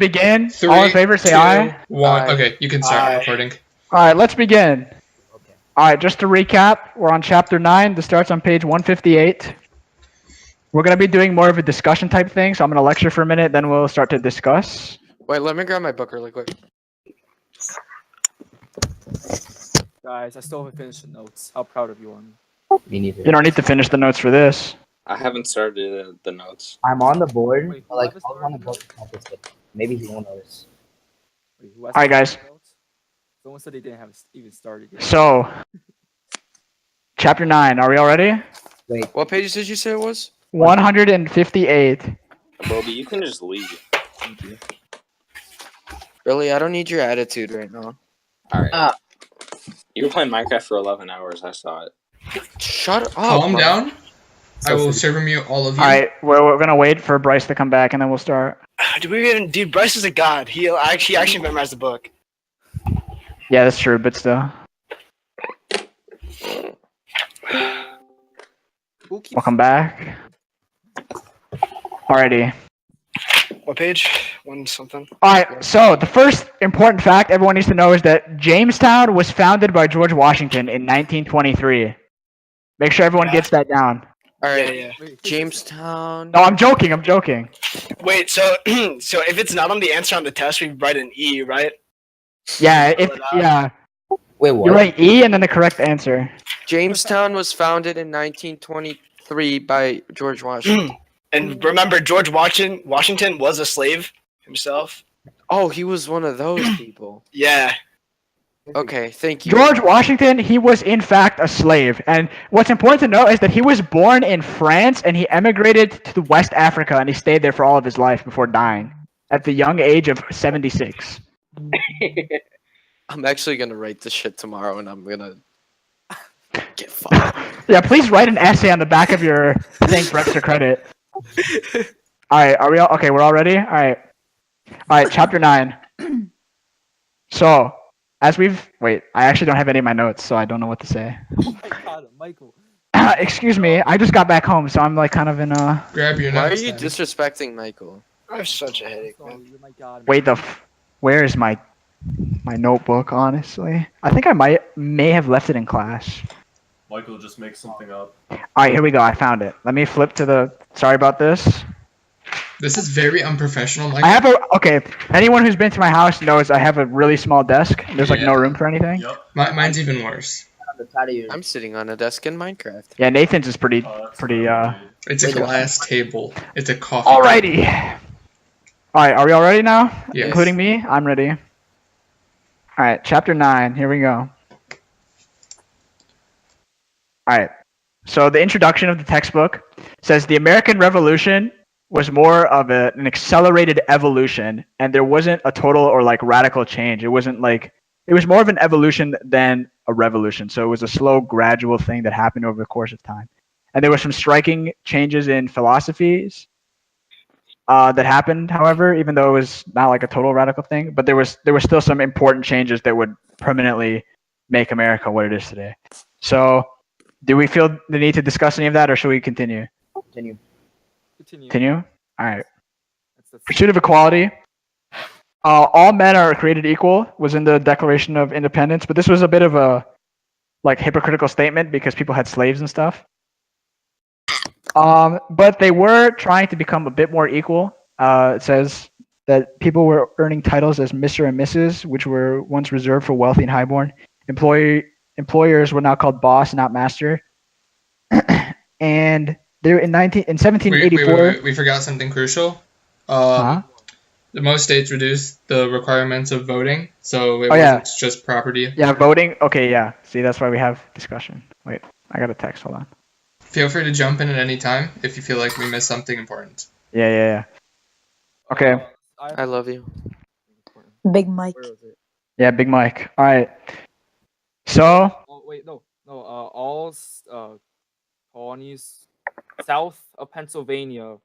Begin. 3, All in favor, say 2, aye. 1. Aye. Okay, you can start Aye. recording. All right, let's begin. Okay. All right, just to recap, we're on chapter 9. This starts on page 158. We're going to be doing more of a discussion type thing, so I'm going to lecture for a minute, then we'll start to discuss. Wait, let me grab my book really quick. Guys, I still haven't finished the notes. How proud of you are. Me neither. You don't need to finish the notes for this. I haven't started the notes. I'm on the board. Wait, but, like, who I was on the board to help us, but maybe he won't notice. Wait, who has Alright, guys. notes? Someone said they didn't have even started yet. So, chapter 9, are we all ready? Wait, What page did you say it was? 158. Bobby, you can just leave. Thank you. Really, I don't need your attitude right now. Alright. You were playing Minecraft for 11 hours, I saw it. Shut up. Calm bro. down. I will serve mute all of you. Alright, we're going to wait for Bryce to come back, and then we'll start. Dude, Bryce is a god. He actually memorized the book. Yeah, that's true, but still. Who keeps Welcome back. Alrighty. What page? One something. Alright, so the first important fact everyone needs to know is that Jamestown was founded by George Washington in 1923. Make sure everyone gets that down. All right, Yeah. Wait, Jamestown. No, I'm joking, I'm joking. Wait, so so if it's not on the answer on the test, we write an E, right? Yeah, wait, what? you write E and then the correct answer. Jamestown was founded in 1923 by George Washington. And remember, George Washington was a slave himself. Oh, he was one of those people. Yeah. Okay, thank you. George Washington, he was in fact a slave. And what's important to know is that he was born in France and he emigrated to West Africa and he stayed there for all of his life before dying at the young age of 76. I'm actually gonna write this shit tomorrow, and I'm gonna get fucked. Yeah, please write an essay on the back of your thank for extra credit. Alright, are we all okay, we're all ready? Alright. Alright, chapter 9. So, as we've I actually don't have any of my notes, so I don't know what to say. Oh my god, Michael. Excuse me, I just got back home, so I'm like kind of in Grab your Why are notes. you then. disrespecting Michael? I have such a headache, Sorry, man. oh my god. wait where is my notebook, honestly? I think I may have left it in class. Michael just makes something up. Alright, here we go, I found it. Let me flip to the sorry about this. This is very unprofessional, Mike. I have okay, anyone who's been to my house knows I have a really small desk. There's like no room for anything. Yep. Mine's even worse. On the side of your... I'm sitting on a desk in Minecraft. Yeah, Nathan's is pretty That's pretty what I It's a Wait, glass table. It's a coffee table. Alrighty. Alright, are we all ready now? Yes. Including me? I'm ready. Alright, chapter 9, here we go. Alright. So the introduction of the textbook says the American Revolution was more of an accelerated evolution, and there wasn't a total or like radical change. It wasn't like it was more of an evolution than a revolution. So it was a slow, gradual thing that happened over the course of time. And there were some striking changes in philosophies that happened, however, even though it was not like a total radical thing. But there were still some important changes that would permanently make America what it is today. So, do we feel the need to discuss any of that, or should we continue? Continue. Continue. All right. That's the Pursuit of equality. All men are created equal was in the Declaration of Independence, but this was a bit of a like hypocritical statement because people had slaves and stuff. But they were trying to become a bit more equal. It says that people were earning titles as Mr. and Mrs., which were once reserved for wealthy and highborn. Employers were now called boss, not master. And there in 1784. Wait, we forgot something crucial. Huh? Most states reduced the requirements of voting, so it wasn't just property. Yeah, voting. Okay, yeah. See, that's why we have discussion. Wait, I got a text. Hold on. Feel free to jump in at any time if you feel like we missed something important. Yeah. Okay. I love you. Big Mike. Where was it? Yeah, Big Mike. All right. So, Oh wait, no. All colonies south of Pennsylvania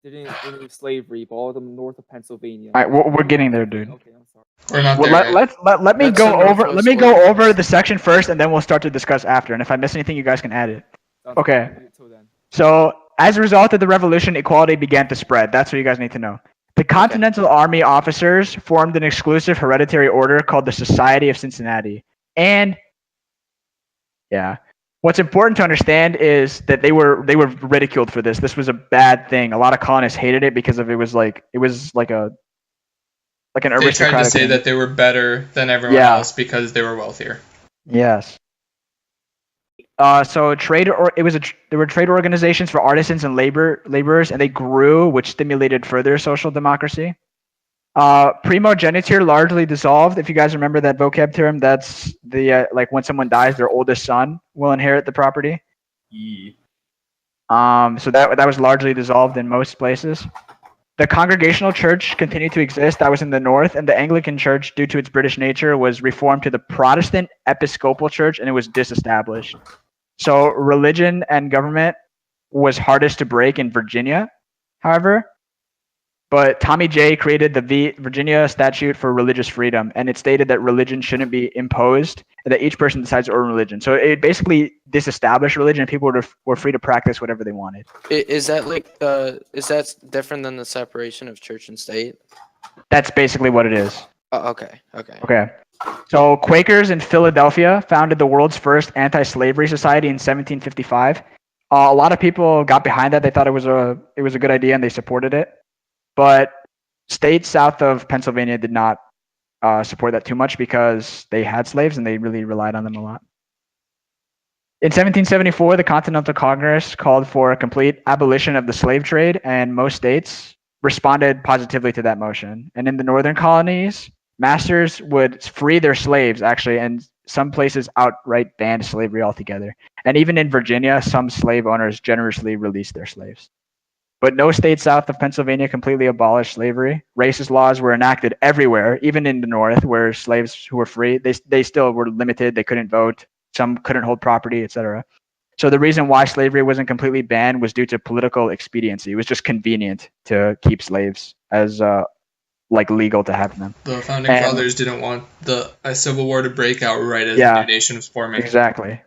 didn't remove slavery, but all of them north of Pennsylvania. all right, we're getting there, dude. Okay, I'm sorry. We're not Well, there yet. let me That's go the over. Northwest Let me go Order. over the section first, and then we'll start to discuss after. And if I miss anything, you guys can add it. Sounds Okay. good. Till then. So, as a result of the revolution, equality began to spread. That's what you guys need to know. The Continental Army officers formed an exclusive hereditary order called the Society of Cincinnati. And what's important to understand is that they were ridiculed for this. This was a bad thing. A lot of colonists hated it because of it was like an They aristocratic tried to say thing. that they were better than everyone else because they were wealthier. Yes. So there were trade organizations for artisans and laborers, and they grew, which stimulated further social democracy. Primogeniture largely dissolved. If you guys remember that vocab term, that's the like when someone dies, their oldest son will inherit the property. So that was largely dissolved in most places. The Congregational Church continued to exist. That was in the north, and the Anglican Church, due to its British nature, was reformed to the Protestant Episcopal Church, and it was disestablished. So religion and government was hardest to break in Virginia, however. But Tommy J created the Virginia Statute for Religious Freedom, and it stated that religion shouldn't be imposed, and that each person decides their own religion. So it basically disestablished religion, and people were free to practice whatever they wanted. Is that is that different than the separation of church and state? That's basically what it is. Oh, okay. Okay. So Quakers in Philadelphia founded the world's first anti-slavery society in 1755. A lot of people got behind that. They thought it was a good idea, and they supported it. But states south of Pennsylvania did not support that too much because they had slaves and they really relied on them a lot. In 1774, the Continental Congress called for a complete abolition of the slave trade, and most states responded positively to that motion. And in the northern colonies, masters would free their slaves, actually, and some places outright banned slavery altogether. And even in Virginia, some slave owners generously released their slaves. But no state south of Pennsylvania completely abolished slavery. Racist laws were enacted everywhere, even in the North, where slaves who were free, they still were limited. They couldn't vote. Some couldn't hold property, etc. So the reason why slavery wasn't completely banned was due to political expediency. It was just convenient to keep slaves as legal to have them. The founding fathers didn't want a civil war to break out right as the new nation was forming. Exactly.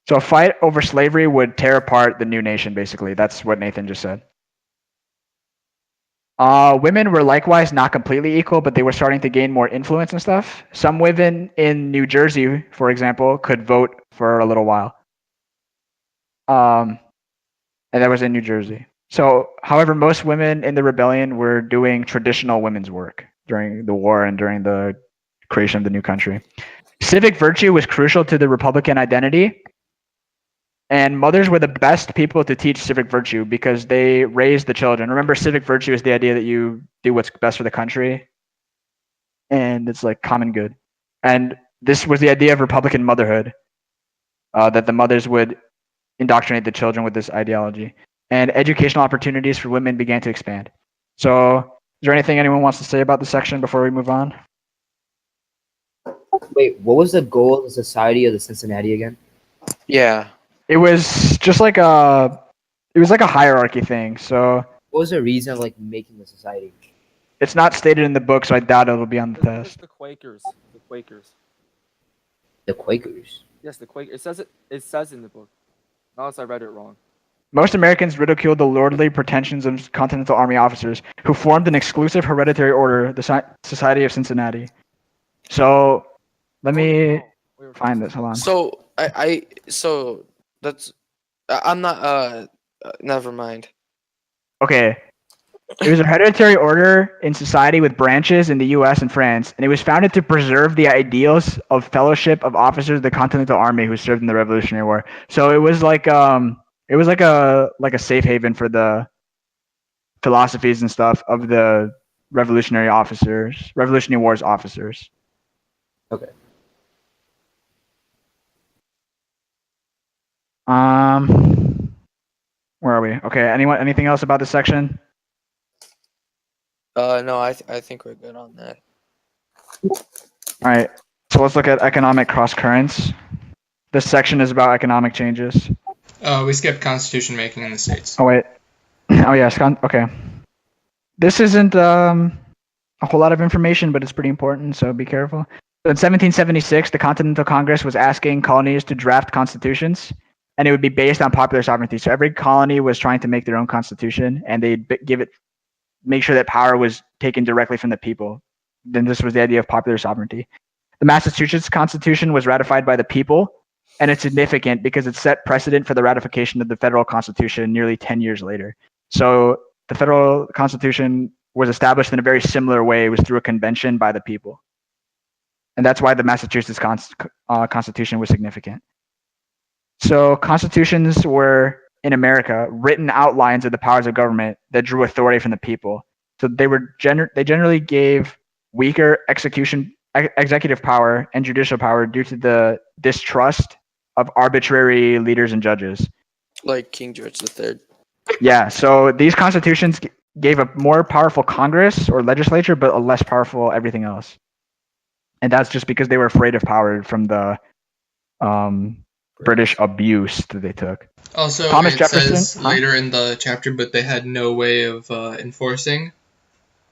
So a fight over slavery would tear apart the new nation, basically. That's what Nathan just said. Women were likewise not completely equal, but they were starting to gain more influence and stuff. Some women in New Jersey, for example, could vote for a little while. And that was in New Jersey. So, however, most women in the rebellion were doing traditional women's work during the war and during the creation of the new country. Civic virtue was crucial to the Republican identity. And mothers were the best people to teach civic virtue because they raised the children. Remember, civic virtue is the idea that you do what's best for the country. And it's like common good. And this was the idea of Republican motherhood, that the mothers would indoctrinate the children with this ideology. And educational opportunities for women began to expand. So, is there anything anyone wants to say about this section before we move on? Wait, what was the goal of the Society of the Cincinnati again? Yeah. It was just like a hierarchy thing. So what was the reason of making the society? It's not stated in the book, so I doubt it'll be on the test. The Quakers. The Quakers. The Quakers. Yes, the Quakers. It says in the book. Unless I read it wrong. Most Americans ridiculed the lordly pretensions of Continental Army officers who formed an exclusive hereditary order, the Society of Cincinnati. So let me find this. Hold on. So I'm not never mind. Okay. It was a hereditary order in society with branches in the US and France, and it was founded to preserve the ideals of fellowship of officers of the Continental Army who served in the Revolutionary War. So it was like a safe haven for the philosophies and stuff of the Revolutionary War's officers. Okay. Where are we? Okay, anything else about this section? No, I think we're good on that. All right, so let's look at economic cross currents. This section is about economic changes. We skipped constitution making in the states. Oh wait. Oh yes. Okay. This isn't a whole lot of information, but it's pretty important, so be careful. So in 1776, the Continental Congress was asking colonies to draft constitutions, and it would be based on popular sovereignty. So every colony was trying to make their own constitution, and they'd give it make sure that power was taken directly from the people. Then this was the idea of popular sovereignty. The Massachusetts Constitution was ratified by the people, and it's significant because it set precedent for the ratification of the federal Constitution nearly 10 years later. So the federal Constitution was established in a very similar way. It was through a convention by the people. And that's why the Massachusetts Constitution was significant. So constitutions were, in America, written outlines of the powers of government that drew authority from the people. So they generally gave weaker executive power and judicial power due to the distrust of arbitrary leaders and judges. Like King George III. Yeah, so these constitutions gave a more powerful Congress or legislature, but a less powerful everything else. And that's just because they were afraid of power from the British abuse that they took. Also, Thomas it Jefferson, says later in the chapter, but they had no way of enforcing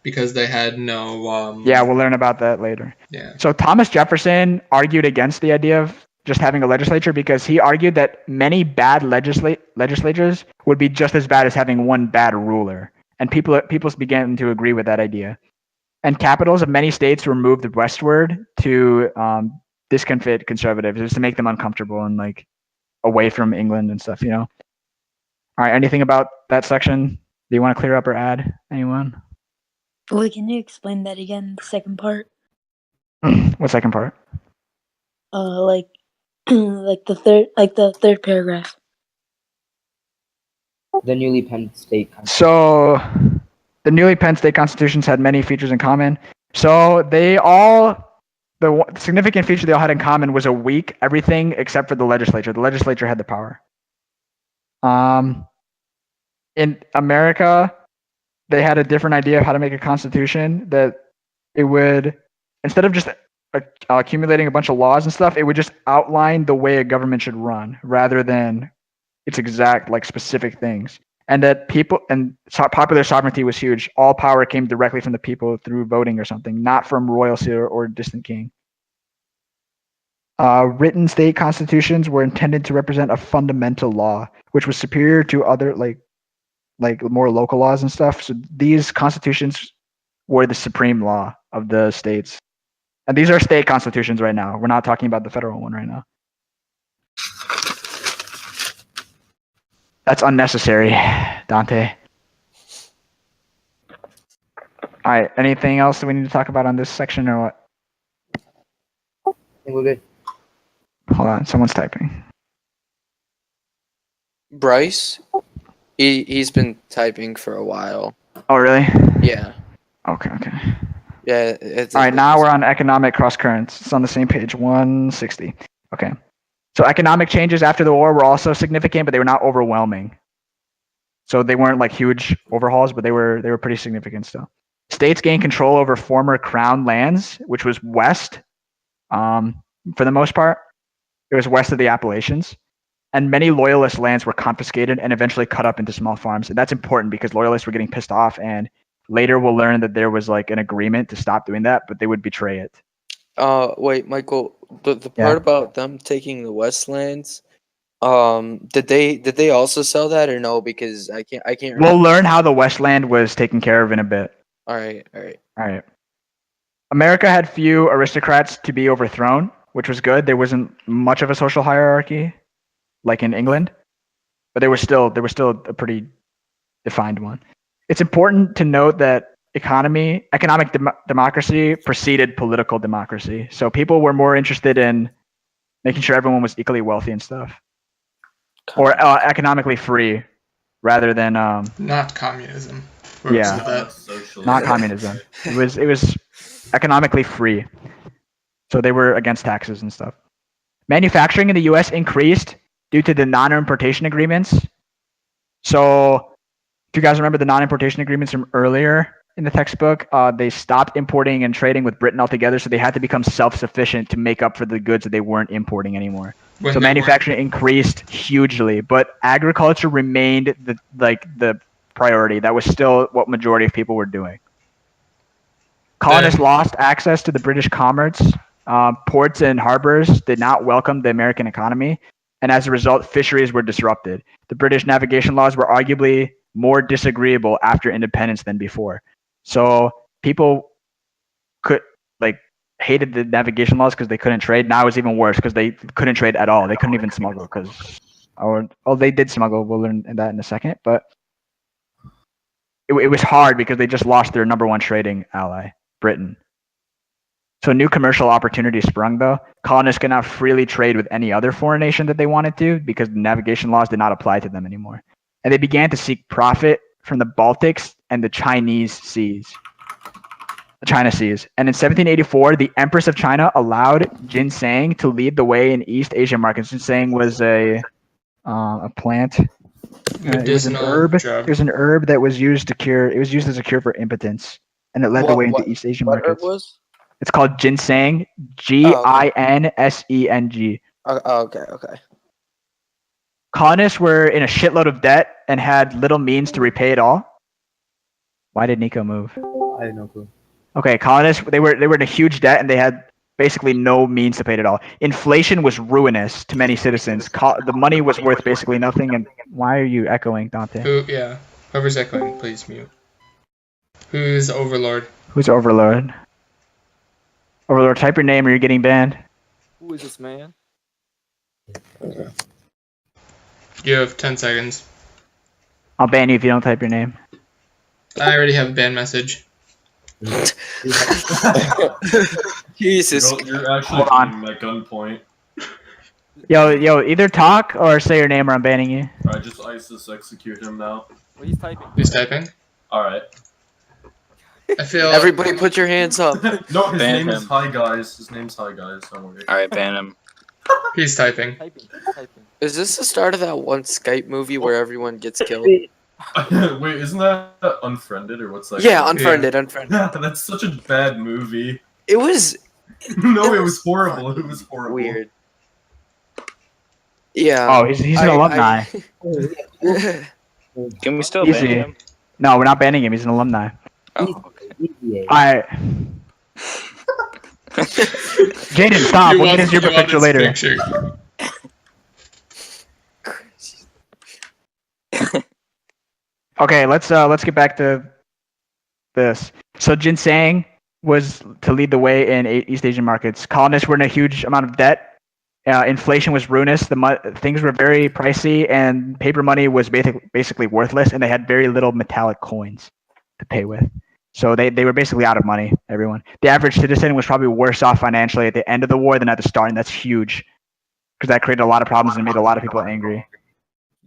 because they had no. Yeah, we'll learn about that later. Yeah. So Thomas Jefferson argued against the idea of just having a legislature because he argued that many bad legislatures would be just as bad as having one bad ruler, and people began to agree with that idea. And capitals of many states were moved westward to discomfit conservatives, just to make them uncomfortable and like away from England and stuff, you know. All right, anything about that section? Do you want to clear up or add? Anyone? Wait, can you explain that again? The second part? What second part? Like the third paragraph. The newly penned state. So the newly penned state constitutions had many features in common. So the significant feature they all had in common was a weak everything except for the legislature. The legislature had the power. In America, they had a different idea of how to make a constitution, that it would, instead of just accumulating a bunch of laws and stuff, it would just outline the way a government should run rather than its exact like specific things. And that popular sovereignty was huge. All power came directly from the people through voting or something, not from royalty or distant king. Written state constitutions were intended to represent a fundamental law, which was superior to other like more local laws and stuff. So these constitutions were the supreme law of the states. And these are state constitutions right now. We're not talking about the federal one right now. That's unnecessary, Dante. All right, anything else that we need to talk about on this section or what? I think we're good. Hold on, someone's typing. Bryce, he's been typing for a while. Oh, really? Yeah. Okay. Yeah. All right, now we're on economic cross currents. It's on the same page, 160. Okay. So economic changes after the war were also significant, but they were not overwhelming. So they weren't like huge overhauls, but they were pretty significant still. States gained control over former crown lands, which was west, for the most part. It was west of the Appalachians. And many loyalist lands were confiscated and eventually cut up into small farms. And that's important because loyalists were getting pissed off. And later we'll learn that there was like an agreement to stop doing that, but they would betray it. Wait, Michael, the part about them taking the Westlands, did they also sell that or no? Because I can't remember. We'll learn how the Westland was taken care of in a bit. All right. America had few aristocrats to be overthrown, which was good. There wasn't much of a social hierarchy like in England, but there was still a pretty defined one. It's important to note that economic democracy preceded political democracy. So people were more interested in making sure everyone was equally wealthy and stuff, or economically free, rather than not communism. Yeah, not communism. It was economically free. So they were against taxes and stuff. Manufacturing in the U.S. increased due to the non-importation agreements. So if you guys remember the non-importation agreements from earlier in the textbook, they stopped importing and trading with Britain altogether, so they had to become self-sufficient to make up for the goods that they weren't importing anymore. So manufacturing increased hugely, but agriculture remained the priority. That was still what majority of people were doing. Colonists lost access to the British commerce. Ports and harbors did not welcome the American economy, and as a result, fisheries were disrupted. The British navigation laws were arguably more disagreeable after independence than before. So people could like hated the navigation laws because they couldn't trade. Now it's even worse because they couldn't trade at all. They couldn't even smuggle because, they did smuggle. We'll learn that in a second, but it was hard because they just lost their number one trading ally, Britain. So new commercial opportunities sprung though. Colonists could now freely trade with any other foreign nation that they wanted to because the navigation laws did not apply to them anymore. And they began to seek profit from the Baltics and the China seas. And in 1784, the Empress of China allowed ginseng to lead the way in East Asian markets. Ginseng was a plant. It was an herb. drug. It was an herb that was used to cure. It was used as a cure for impotence, and it led the way into East Asian What herb markets. was? It's called ginseng. Ginseng. Okay. Colonists were in a shitload of debt and had little means to repay it all. Why did Nico move? I have no clue. Okay, colonists they were in a huge debt and they had basically no means to pay it all. Inflation was ruinous to many citizens. The money was worth basically nothing. And why are you echoing, Dante? Whoever's echoing, please mute. Who's Overlord? Who's Overlord? Overlord, type your name or you're getting banned. Who is this man? You have 10 seconds. I'll ban you if you don't type your name. I already have a ban message. Jesus. You're actually Hold on. being at gunpoint. Yo, either talk or say your name or I'm banning you. Alright, just ISIS execute him now. Well, he's typing. Who's typing? Alright. I feel. Everybody put your hands up. No, his Ban name is him. Hi Guys. His name's Hi Guys, don't worry. Alright, ban him. He's typing. Typing. Is this the start of that one Skype movie where everyone gets killed? Wait, isn't that Unfriended or what's that? Yeah, called? Unfriended. Yeah, that's such a bad movie. It was No, It it was was horrible. It was horrible. weird. Yeah. Oh, he's an alumni. Can we still Easy. ban him? No, we're not banning him. He's an alumni. Oh, okay. Alright. Jaden, stop. We'll get into your picture later. Okay, let's get back to this. So ginseng was to lead the way in East Asian markets. Colonists were in a huge amount of debt. Inflation was ruinous. Things were very pricey, and paper money was basically worthless. And they had very little metallic coins to pay with. So they were basically out of money. Everyone. The average citizen was probably worse off financially at the end of the war than at the start, and that's huge because that created a lot of problems and made a lot of people angry.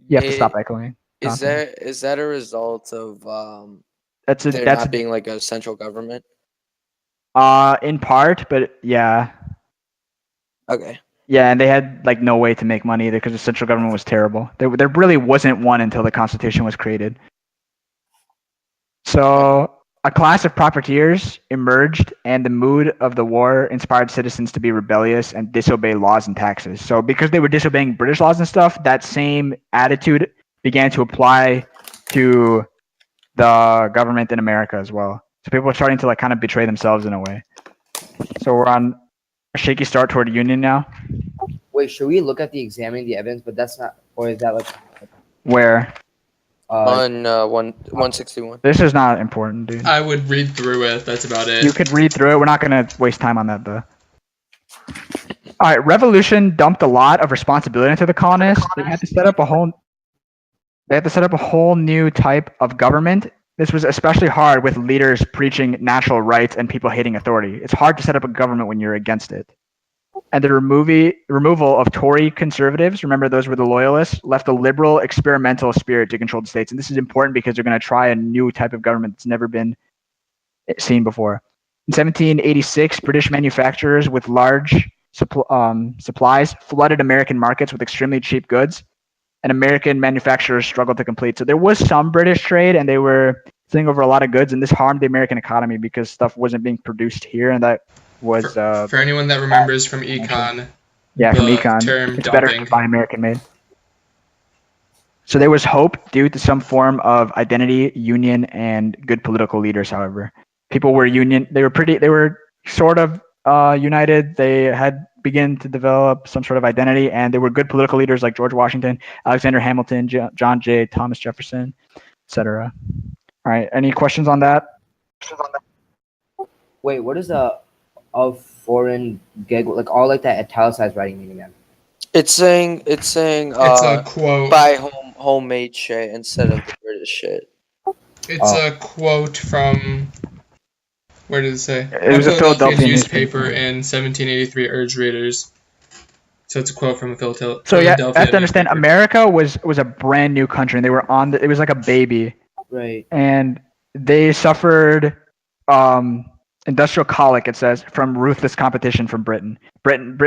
You have to stop echoing. Is that a result of That's not being like a central government? In part, but yeah. Okay. Yeah, and they had like no way to make money either because the central government was terrible. There really wasn't one until the Constitution was created. So a class of profiteers emerged, and the mood of the war inspired citizens to be rebellious and disobey laws and taxes. So because they were disobeying British laws and stuff, that same attitude began to apply to the government in America as well. So people are starting to like kind of betray themselves in a way. So we're on a shaky start toward union now. Wait, should we look at the examining the evidence? But that's not, or is that like Where? On 161. This is not important, dude. I would read through it. That's about it. You could read through it. We're not going to waste time on that, though. All right, revolution dumped a lot of responsibility into the colonists. They had to set up a whole new type of government. This was especially hard with leaders preaching natural rights and people hating authority. It's hard to set up a government when you're against it. And the removal of Tory conservatives, remember those were the loyalists, left a liberal experimental spirit to control the states. And this is important because they're going to try a new type of government that's never been seen before. In 1786, British manufacturers with large supplies flooded American markets with extremely cheap goods, and American manufacturers struggled to complete. So there was some British trade, and they were sending over a lot of goods, and this harmed the American economy because stuff wasn't being produced here, and that was for anyone that remembers from econ. Yeah, from the econ. term It's better dumping. to buy American made. So there was hope due to some form of identity, union, and good political leaders. However, people were They were sort of united. They had begun to develop some sort of identity, and they were good political leaders like George Washington, Alexander Hamilton, John Jay, Thomas Jefferson. etc. All right. Any questions on that? Wait, what is a of foreign gig like all like that italicized writing mean again? It's saying It's a quote. buy homemade shit instead of the British shit. It's a quote from, where did it say? It was a Philadelphia newspaper newspaper. in 1783 urged readers. So it's a quote from a Philadelphia. So yeah, I have to understand. newspaper. America was a brand new country, and they were on. It was like a baby, Right. and they suffered industrial colic. It says from ruthless competition from Britain.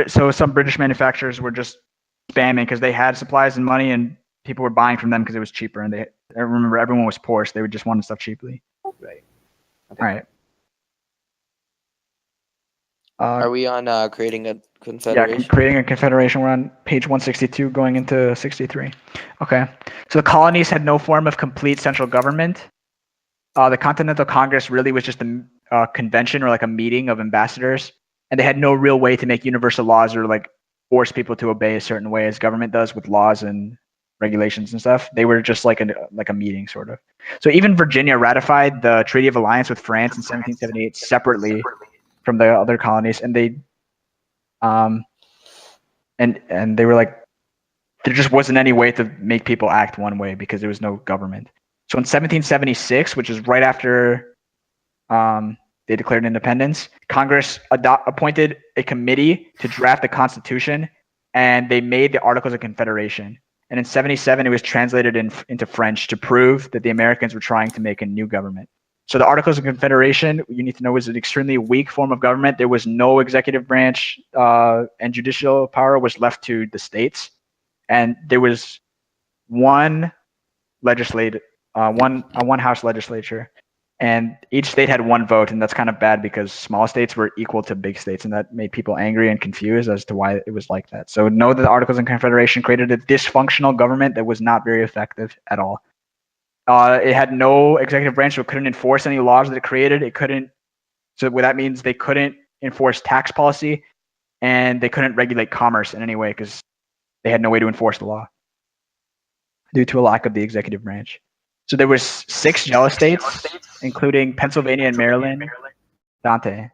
So some British manufacturers were just spamming because they had supplies and money, and people were buying from them because it was cheaper. And I remember everyone was poor, so they would just want stuff cheaply. Right. All right. Are we on creating a Yeah, confederation? creating a confederation. We're on page 162, going into 63. Okay. So the colonies had no form of complete central government. The Continental Congress really was just a convention or like a meeting of ambassadors, and they had no real way to make universal laws or like force people to obey a certain way as government does with laws and regulations and stuff. They were just like a meeting sort of. So even Virginia ratified the Treaty of Alliance with France in 1778 separately from the other colonies, and they and they were like, there just wasn't any way to make people act one way because there was no government. So in 1776, which is right after they declared independence, Congress appointed a committee to draft the Constitution, and they made the Articles of Confederation. And in 77, it was translated into French to prove that the Americans were trying to make a new government. So the Articles of Confederation, you need to know, was an extremely weak form of government. There was no executive branch, and judicial power was left to the states. And there was one one house legislature, and each state had one vote, and that's kind of bad because small states were equal to big states, and that made people angry and confused as to why it was like that. So know that the Articles of Confederation created a dysfunctional government that was not very effective at all. It had no executive branch, so it couldn't enforce any laws that it created. It couldn't. So what that means, they couldn't enforce tax policy, and they couldn't regulate commerce in any way because they had no way to enforce the law due to a lack of the executive branch. So there was 6 jealous states, including Pennsylvania and Maryland. Dante.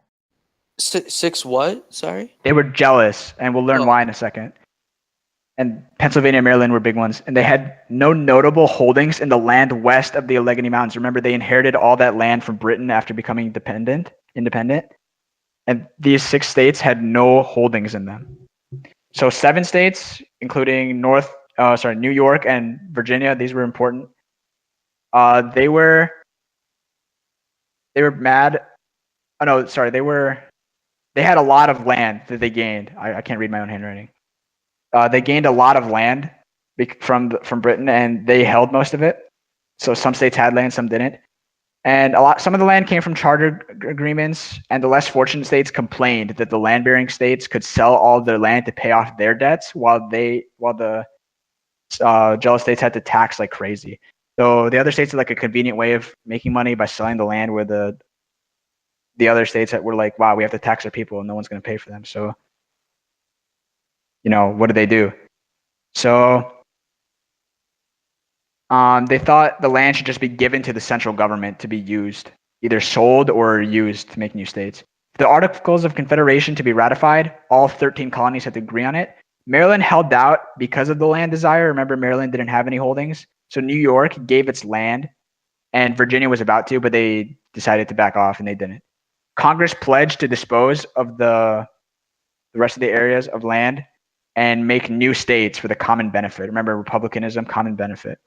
Six what? Sorry? They were jealous, and we'll learn why in a second. And Pennsylvania and Maryland were big ones. And they had no notable holdings in the land west of the Allegheny Mountains. Remember, they inherited all that land from Britain after becoming independent. And these 6 states had no holdings in them. So 7 states, including New York and Virginia, these were important. They were mad. Oh no, sorry, they had a lot of land that they gained. I can't read my own handwriting. They gained a lot of land from Britain, and they held most of it. So some states had land, some didn't. And some of the land came from charter agreements, and the less fortunate states complained that the land-bearing states could sell all of their land to pay off their debts, while the jealous states had to tax like crazy. So the other states had like a convenient way of making money by selling the land, where the other states that were like, wow, we have to tax our people and no one's going to pay for them. So, what do they do? So they thought the land should just be given to the central government to be used, either sold or used to make new states. For the Articles of Confederation to be ratified, all 13 colonies had to agree on it. Maryland held out because of the land desire. Remember, Maryland didn't have any holdings. So New York gave its land, and Virginia was about to, but they decided to back off, and they didn't. Congress pledged to dispose of the rest of the areas of land and make new states for the common benefit. Remember, republicanism, common benefit.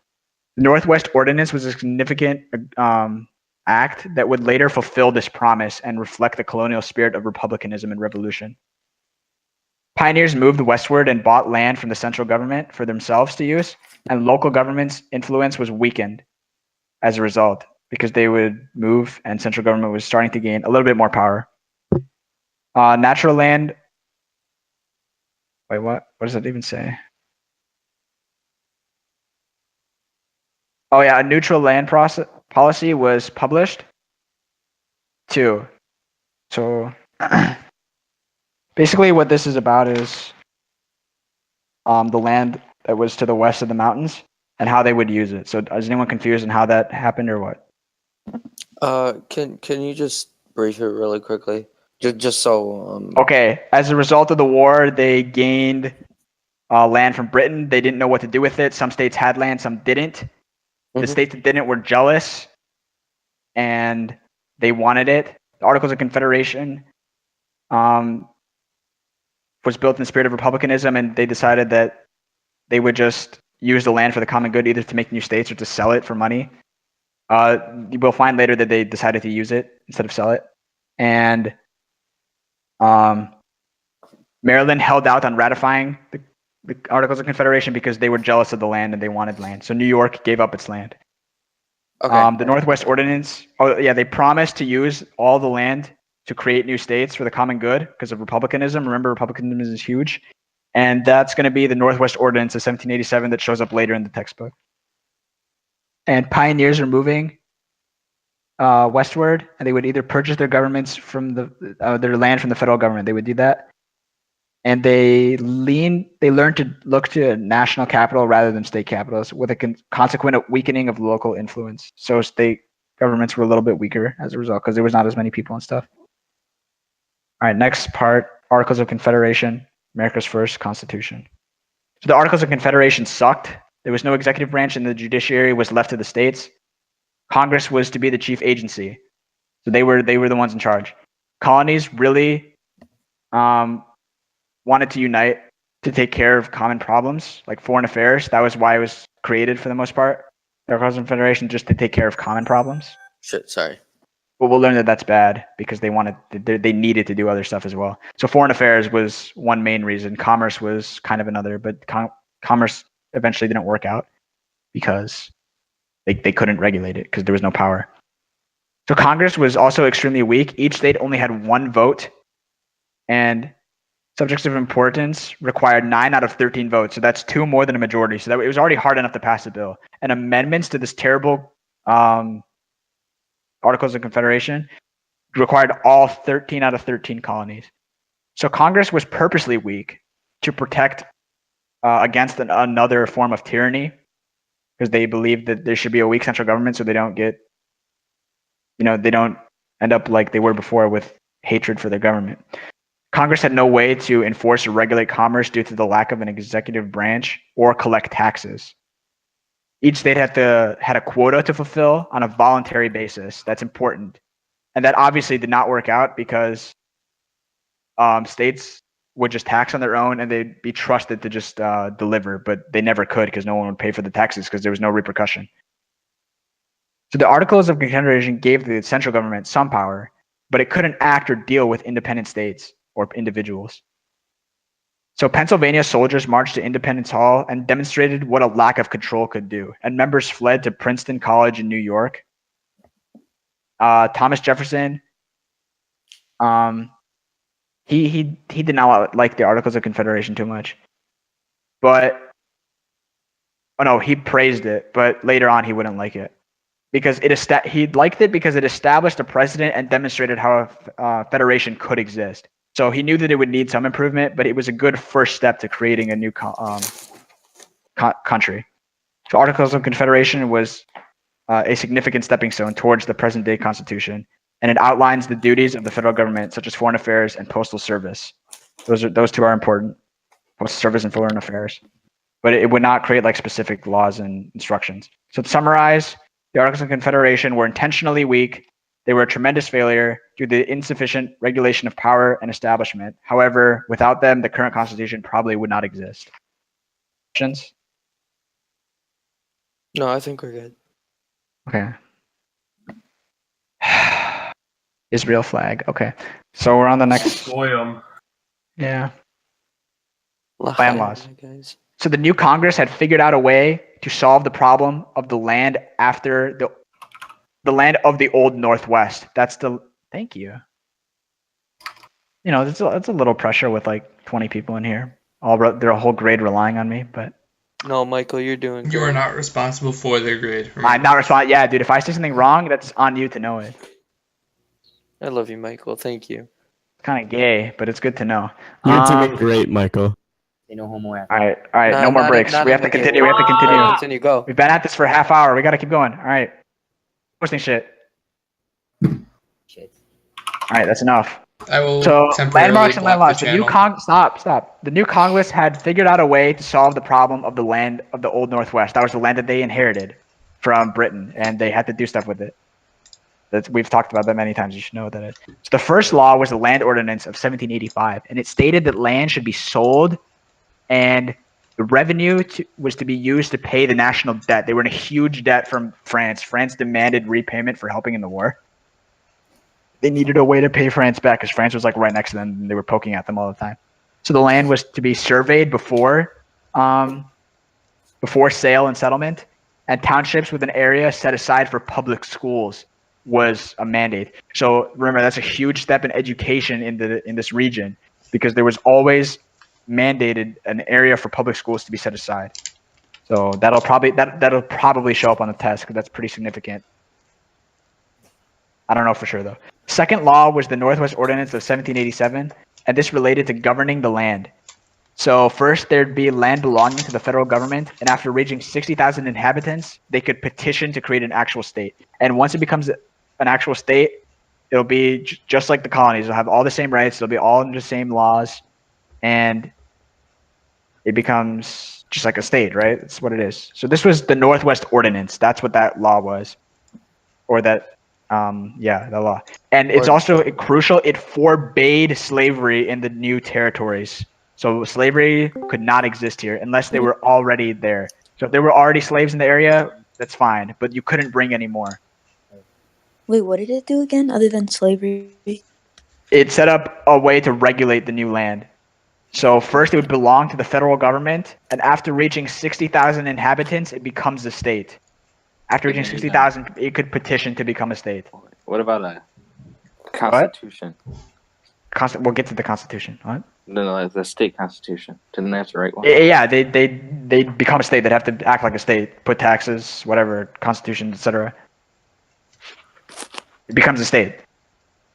The Northwest Ordinance was a significant act that would later fulfill this promise and reflect the colonial spirit of republicanism and revolution. Pioneers moved westward and bought land from the central government for themselves to use, and local government's influence was weakened as a result because they would move and central government was starting to gain a little bit more power. Natural land. Wait, what? What does that even say? Oh yeah, a neutral land policy was published too. So basically what this is about is the land that was to the west of the mountains. and how they would use it. So is anyone confused on how that happened or what? Can you just brief it really quickly? Just so Okay, as a result of the war, they gained land from Britain. They didn't know what to do with it. Some states had land, some didn't. The Mhm. states that didn't were jealous, and they wanted it. The Articles of Confederation was built in the spirit of republicanism, and they decided that they would just use the land for the common good, either to make new states or to sell it for money. We'll find later that they decided to use it instead of sell it. And Maryland held out on ratifying the Articles of Confederation because they were jealous of the land and they wanted land. So New York gave up its land. okay. The Northwest Ordinance, they promised to use all the land to create new states for the common good because of republicanism. Remember, republicanism is huge. And that's going to be the Northwest Ordinance of 1787 that shows up later in the textbook. And pioneers are moving westward, and they would either purchase their governments from their land from the federal government. They would do that, and they learned to look to national capital rather than state capitals, with a consequent weakening of local influence. So state governments were a little bit weaker as a result because there was not as many people and stuff. All right, next part: Articles of Confederation, America's first Constitution. So the Articles of Confederation sucked. There was no executive branch, and the judiciary was left to the states. Congress was to be the chief agency, so they were the ones in charge. Colonies really wanted to unite to take care of common problems like foreign affairs. That was why it was created for the most part. The Articles of Confederation, just to take care of common problems. Shit, sorry. But we'll learn that that's bad because they needed to do other stuff as well. So foreign affairs was one main reason. Commerce was kind of another, but commerce eventually didn't work out because they couldn't regulate it because there was no power. So Congress was also extremely weak. Each state only had one vote, and subjects of importance required 9 out of 13 votes. So that's 2 more than a majority. So it was already hard enough to pass a bill. And amendments to this terrible Articles of Confederation required all 13 out of 13 colonies. So Congress was purposely weak to protect against another form of tyranny, because they believed that there should be a weak central government so they don't get, they don't end up like they were before with hatred for their government. Congress had no way to enforce or regulate commerce due to the lack of an executive branch or collect taxes. Each state had a quota to fulfill on a voluntary basis. That's important. And that obviously did not work out because states would just tax on their own and they'd be trusted to just deliver, but they never could because no one would pay for the taxes because there was no repercussion. So the Articles of Confederation gave the central government some power, but it couldn't act or deal with independent states or individuals. So Pennsylvania soldiers marched to Independence Hall and demonstrated what a lack of control could do, and members fled to Princeton College in New York. Thomas Jefferson, he did not like the Articles of Confederation too much, but he praised it, but later on he wouldn't like it because he liked it because it established a precedent and demonstrated how a federation could exist. So he knew that it would need some improvement, but it was a good first step to creating a new country. So Articles of Confederation was a significant stepping stone towards the present-day Constitution, and it outlines the duties of the federal government, such as foreign affairs and postal service. Those two are important, postal service and foreign affairs. But it would not create like specific laws and instructions. So to summarize, the Articles of Confederation were intentionally weak. They were a tremendous failure due to the insufficient regulation of power and establishment. However, without them, the current Constitution probably would not exist. Questions? No, I think we're good. Okay. Israel flag. Okay. So we're on the next. Yeah. Land laws. Guys. So the new Congress had figured out a way to solve the problem of the land after the land of the old Northwest. Thank you. It's a little pressure with like 20 people in here. They're a whole grade relying on me, but. No, Michael, you're doing You great. are not responsible for their grade. I'm not responsible. Yeah, dude, if I say something wrong, that's on you to know it. I love you, Michael. Thank you. It's kind of gay, but it's good to know. You're doing great, Michael. Say no homo after. All right. Nah, No more not- breaks. not We have in to the game. continue. We have to continue. Alright, continue. Go. We've been at this for a half hour. We got to keep going. All right. Posting shit. Shit. All right, that's enough. I will So temporarily landmarks and block landlots. the The new channel. stop. The new Congress had figured out a way to solve the problem of the land of the old Northwest. That was the land that they inherited from Britain, and they had to do stuff with it. We've talked about that many times. You should know what that is. So the first law was the Land Ordinance of 1785, and it stated that land should be sold, and the revenue was to be used to pay the national debt. They were in a huge debt from France. France demanded repayment for helping in the war. They needed a way to pay France back because France was like right next to them and they were poking at them all the time. So the land was to be surveyed before sale and settlement, and townships with an area set aside for public schools was a mandate. So remember, that's a huge step in education in this region because there was always mandated an area for public schools to be set aside. So that'll probably show up on the test because that's pretty significant. I don't know for sure though. Second law was the Northwest Ordinance of 1787, and this related to governing the land. So first there'd be land belonging to the federal government, and after reaching 60,000 inhabitants, they could petition to create an actual state. And once it becomes an actual state, it'll be just like the colonies. It'll have all the same rights. It'll be all under the same laws, and it becomes just like a state, right? That's what it is. So this was the Northwest Ordinance. That's what that law was, or that the law. And it's also crucial. It forbade slavery in the new territories. So slavery could not exist here unless they were already there. So if there were already slaves in the area, that's fine, but you couldn't bring any more. Wait, what did it do again other than slavery? It set up a way to regulate the new land. So first it would belong to the federal government, and after reaching 60,000 inhabitants, it becomes a state. After reaching 60,000, it could petition to become a state. What about a constitution? We'll get to the Constitution. What? No, the state constitution. Didn't they have to write one? Yeah, they become a state. They'd have to act like a state, put taxes, whatever, Constitution, etc. It becomes a state,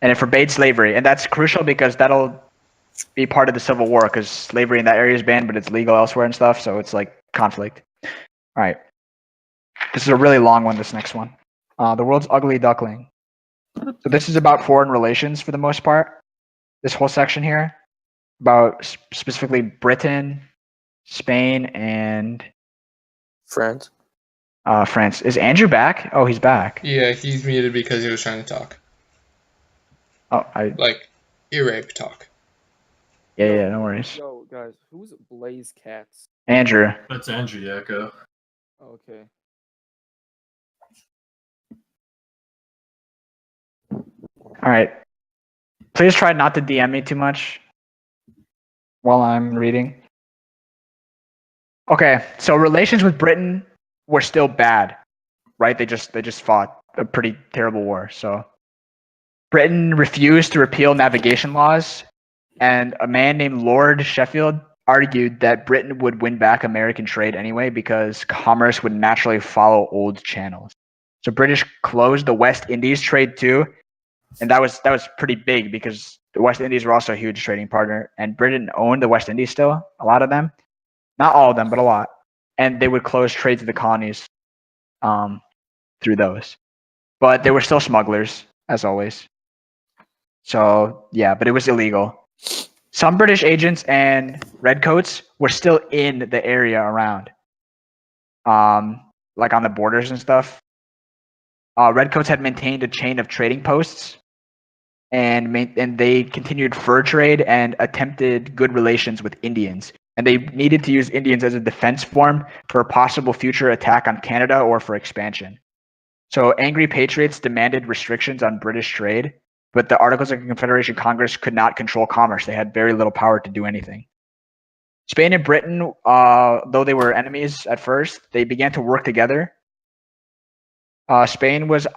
and it forbade slavery, and that's crucial because that'll be part of the Civil War because slavery in that area is banned, but it's legal elsewhere and stuff. So it's like conflict. All right, this is a really long one. This next one, the world's ugly duckling. So this is about foreign relations for the most part. This whole section here about specifically Britain, Spain, and France. France. Is Andrew back? Oh, he's back. Yeah, he's muted because he was trying to talk. Oh, Like, ear-rape talk. Yeah, no worries. Yo, guys, who's Blaze Cats? Andrew. That's Andrew Yako. Okay. All right. Please try not to DM me too much while I'm reading. Okay, so relations with Britain were still bad, right? They just fought a pretty terrible war. So Britain refused to repeal navigation laws, and a man named Lord Sheffield argued that Britain would win back American trade anyway because commerce would naturally follow old channels. So British closed the West Indies trade too, and that was pretty big because the West Indies were also a huge trading partner, and Britain owned the West Indies still, a lot of them. Not all of them, but a lot. And they would close trade to the colonies through those. But they were still smugglers, as always. So, yeah, but it was illegal. Some British agents and redcoats were still in the area around, like on the borders and stuff. Redcoats had maintained a chain of trading posts, and they continued fur trade and attempted good relations with Indians. And they needed to use Indians as a defense form for a possible future attack on Canada or for expansion. So angry patriots demanded restrictions on British trade, but the Articles of Confederation Congress could not control commerce. They had very little power to do anything. Spain and Britain, though they were enemies at first, they began to work together. Spain was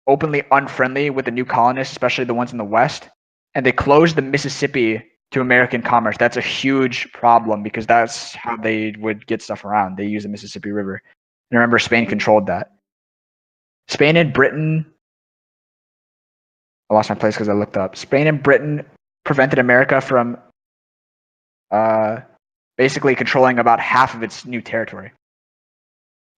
openly unfriendly with the new colonists, especially the ones in the West, and they closed the Mississippi to American commerce. That's a huge problem because that's how they would get stuff around. They use the Mississippi River. And remember, Spain controlled that. Spain and Britain, I lost my place because I looked up. Spain and Britain prevented America from basically controlling about half of its new territory.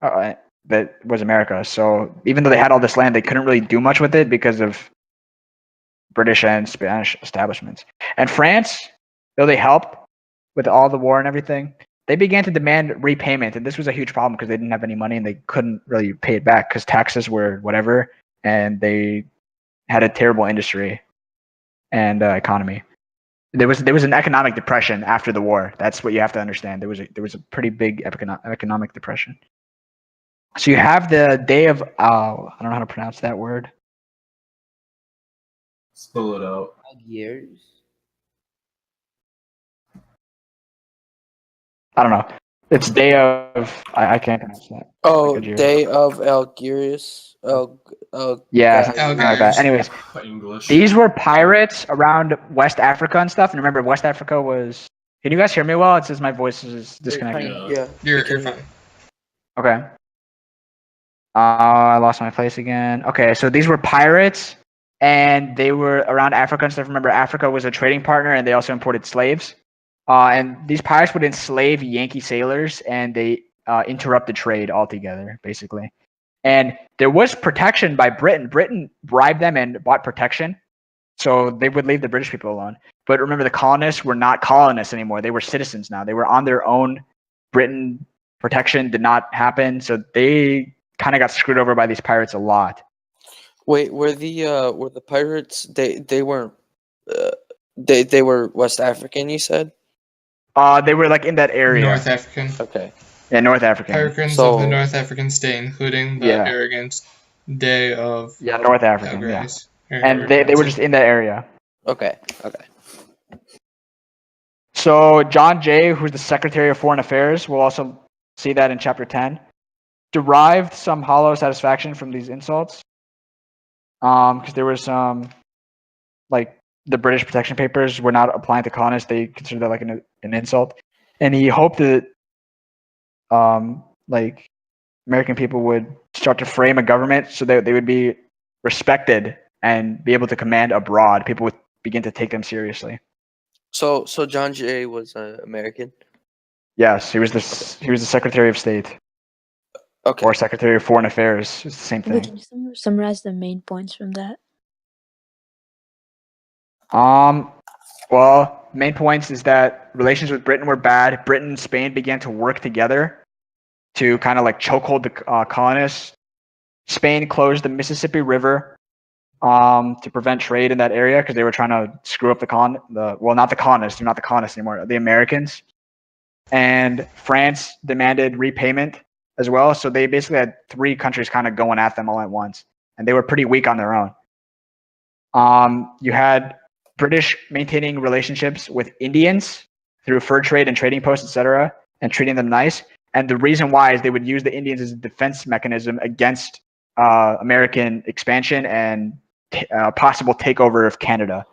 That was America. So even though they had all this land, they couldn't really do much with it because of British and Spanish establishments. And France, though they helped with all the war and everything, they began to demand repayment. And this was a huge problem because they didn't have any money and they couldn't really pay it back because taxes were whatever. And they had a terrible industry and economy. There was an economic depression after the war. That's what you have to understand. There was a pretty big economic depression. So you have the day of I don't know how to pronounce that word. Spell it out. Years. I don't know. It's day of I can't pronounce that. Oh, Like a Jew. Day of Algiers. Yeah, God. something like that. Anyways, English. these were pirates around West Africa and stuff. And remember, West Africa was. Can you guys hear me well? It says my voice is disconnected. Yeah. You're fine. Okay. I lost my place again. Okay, so these were pirates, and they were around Africa and stuff. Remember, Africa was a trading partner, and they also imported slaves. And these pirates would enslave Yankee sailors, and they interrupt the trade altogether, basically. And there was protection by Britain. Britain bribed them and bought protection, so they would leave the British people alone. But remember, the colonists were not colonists anymore. They were citizens now. They were on their own. Britain protection did not happen, so they kind of got screwed over by these pirates a lot. Wait, were the pirates? They weren't. They were West African. You said. They were like in that area. North African. Okay. Yeah, North African. Pirates of the North African state, including the arrogant day of North African. Algiers. And they were just in that area. Okay. So John Jay, who's the Secretary of Foreign Affairs, we'll also see that in Chapter 10, derived some hollow satisfaction from these insults. Because there was some, like, the British protection papers were not applying to colonists. They considered that like an insult. And he hoped that, like, American people would start to frame a government so that they would be respected and be able to command abroad. People would begin to take them seriously. So John Jay was American. Yes, he was the Secretary of State. Okay. Or Secretary of Foreign Affairs. It's the same thing. Can you summarize the main points from that? Well, main points is that relations with Britain were bad. Britain and Spain began to work together to kind of like chokehold the colonists. Spain closed the Mississippi River to prevent trade in that area because they were trying to screw up not the colonists, they're not the colonists anymore, the Americans. And France demanded repayment as well. So they basically had three countries kind of going at them all at once, and they were pretty weak on their own. You had British maintaining relationships with Indians through fur trade and trading posts, etc., and treating them nice. And the reason why is they would use the Indians as a defense mechanism against American expansion and possible takeover of Canada.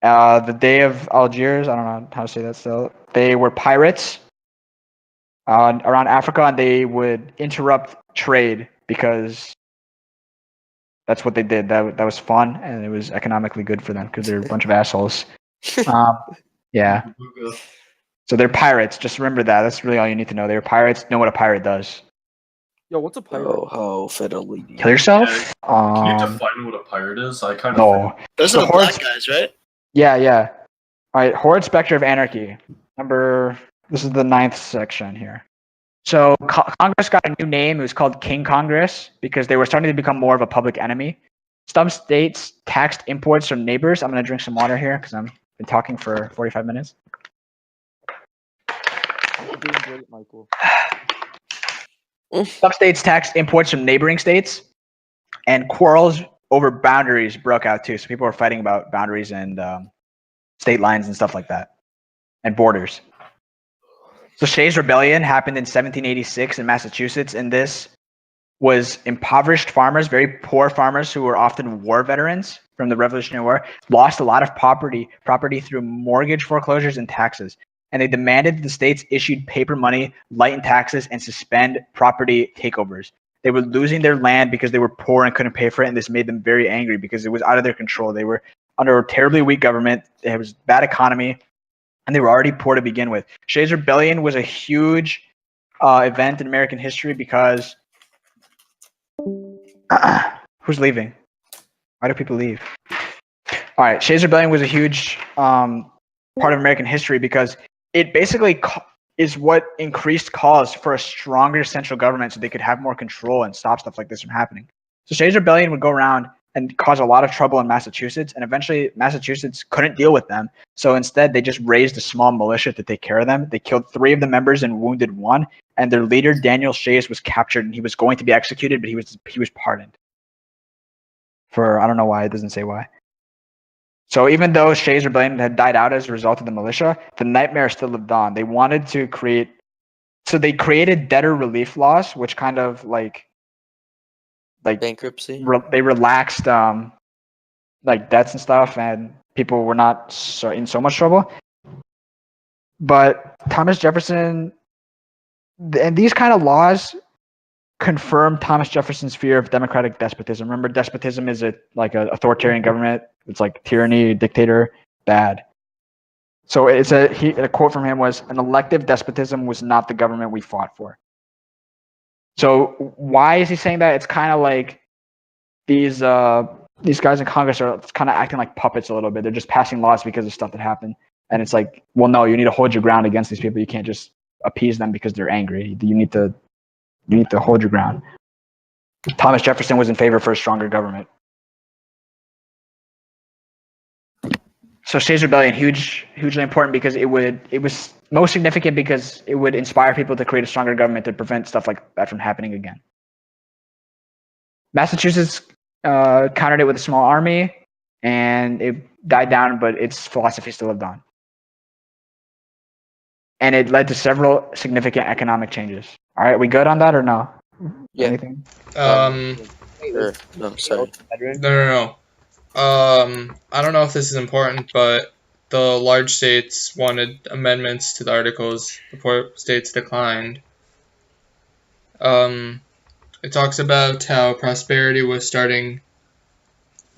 The Day of Algiers, I don't know how to say that still. They were pirates around Africa, and they would interrupt trade because that's what they did. That was fun, and it was economically good for them because they're a bunch of assholes. Yeah. So they're pirates. Just remember that. That's really all you need to know. They're pirates. Know what a pirate does. Yo, what's a pirate? Oh, how fiddly. Kill yourself? Can you define what a pirate is? I kind of No. Those So are the black guys, right? Yeah. All right, Horde Spectre of Anarchy. This is the 9th section here. So Congress got a new name. It was called King Congress because they were starting to become more of a public enemy. Some states taxed imports from neighbors. I'm going to drink some water here because I've been talking for 45 minutes. You're doing great, Michael. Some states taxed imports from neighboring states, and quarrels over boundaries broke out too. So people were fighting about boundaries and state lines and stuff like that, and borders. So Shays' Rebellion happened in 1786 in Massachusetts, and this was impoverished farmers, very poor farmers who were often war veterans from the Revolutionary War, lost a lot of property through mortgage foreclosures and taxes. And they demanded the states issued paper money, lighten taxes, and suspend property takeovers. They were losing their land because they were poor and couldn't pay for it, and this made them very angry because it was out of their control. They were under a terribly weak government. It was bad economy, and they were already poor to begin with. Shays' Rebellion was a huge event in American history because who's leaving? Why do people leave? All right, Shays' Rebellion was a huge part of American history because it basically is what increased calls for a stronger central government so they could have more control and stop stuff like this from happening. So Shays' Rebellion would go around and cause a lot of trouble in Massachusetts, and eventually Massachusetts couldn't deal with them. So instead, they just raised a small militia to take care of them. They killed 3 of the members and wounded 1, and their leader, Daniel Shays, was captured, and he was going to be executed, but he was pardoned. For, I don't know why, it doesn't say why. So even though Shays' Rebellion had died out as a result of the militia, the nightmare still lived on. They wanted to create, so they created debtor relief laws, which kind of like bankruptcy. They relaxed like debts and stuff, and people were not in so much trouble. But Thomas Jefferson, and these kind of laws confirm Thomas Jefferson's fear of democratic despotism. Remember, despotism is like an authoritarian government. It's like tyranny, dictator, bad. So it's a quote from him was, "An elective despotism was not the government we fought for." So why is he saying that? It's kind of like these guys in Congress are kind of acting like puppets a little bit. They're just passing laws because of stuff that happened. And it's like, well, no, you need to hold your ground against these people. You can't just appease them because they're angry. You need to hold your ground. Thomas Jefferson was in favor for a stronger government. So Shays' Rebellion, hugely important because it was most significant because it would inspire people to create a stronger government to prevent stuff like that from happening again. Massachusetts countered it with a small army, and it died down, but its philosophy still lived on. And it led to several significant economic changes. All right, we good on that or no? Yeah. Anything? No, sorry. No. I don't know if this is important, but the large states wanted amendments to the articles. The poor states declined. It talks about how prosperity was starting.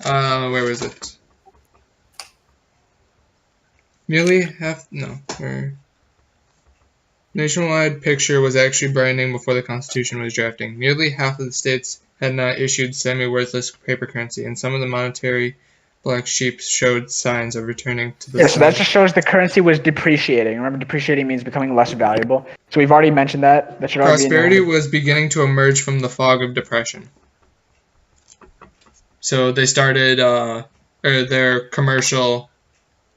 Where was it? Nearly half. No. Where? Nationwide picture was actually brightening before the Constitution was drafting. Nearly half of the states had not issued semi-worthless paper currency, and some of the monetary black sheep showed signs of returning to the Yeah, so that just shows the currency was depreciating. Remember, depreciating means becoming less valuable. So we've already mentioned that. That should already be prosperity was beginning to emerge from the fog of depression. So they started their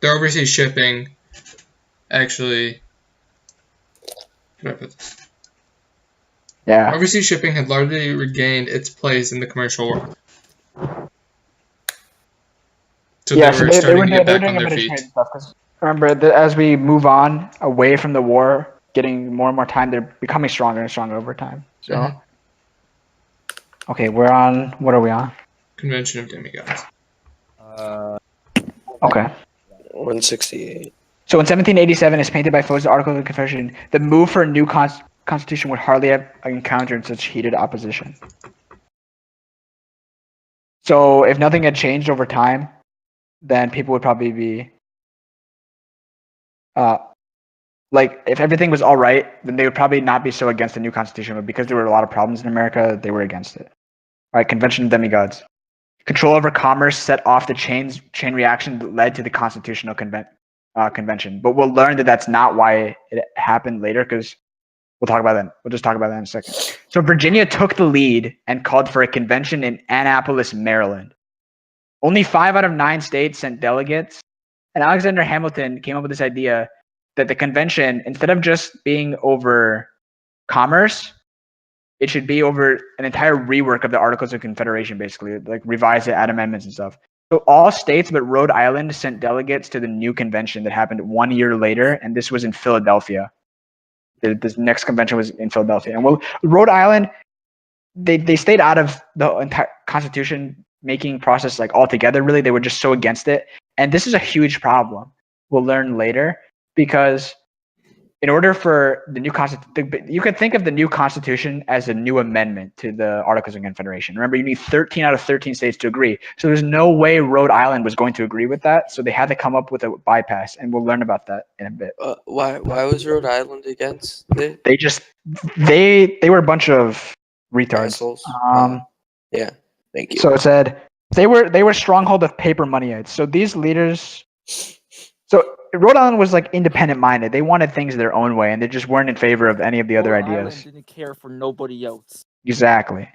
overseas shipping. Actually, how do I put this? Yeah. Overseas shipping had largely regained its place in the commercial world. So Yeah, they were starting to get back on their feet. Stuff, remember, as we move on away from the war, getting more and more time, they're becoming stronger and stronger over time. So, okay, we're on. What are we on? Convention of Demigods. Okay. 168. So in 1787, as painted by Foe's Article of the Confederation, the move for a new constitution would hardly have encountered such heated opposition. So if nothing had changed over time, then people would probably be like, if everything was all right, then they would probably not be so against the new constitution. But because there were a lot of problems in America, they were against it. All right, Convention of Demigods. Control over commerce set off the chain reaction that led to the Constitutional Convention. But we'll learn that that's not why it happened later, because we'll talk about that. We'll just talk about that in a second. So Virginia took the lead and called for a convention in Annapolis, Maryland. Only 5 out of 9 states sent delegates, and Alexander Hamilton came up with this idea that the convention, instead of just being over commerce, it should be over an entire rework of the Articles of Confederation, basically, like revise it, add amendments and stuff. So all states but Rhode Island sent delegates to the new convention that happened 1 year later, and this was in Philadelphia. This next convention was in Philadelphia. And Rhode Island, they stayed out of the entire constitution making process like altogether, really. They were just so against it. And this is a huge problem. We'll learn later, because in order for the new constitution, you could think of the new constitution as a new amendment to the Articles of Confederation. Remember, you need 13 out of 13 states to agree. So there's no way Rhode Island was going to agree with that. So they had to come up with a bypass, and we'll learn about that in a bit. Why was Rhode Island against it? They were a bunch of retards. Assholes. Yeah. Thank you. So it said they were stronghold of paper moneyites. So these leaders. So Rhode Island was like independent minded. They wanted things their own way, and they just weren't in favor of any of the other Rhode ideas. Island didn't care for nobody else. Exactly.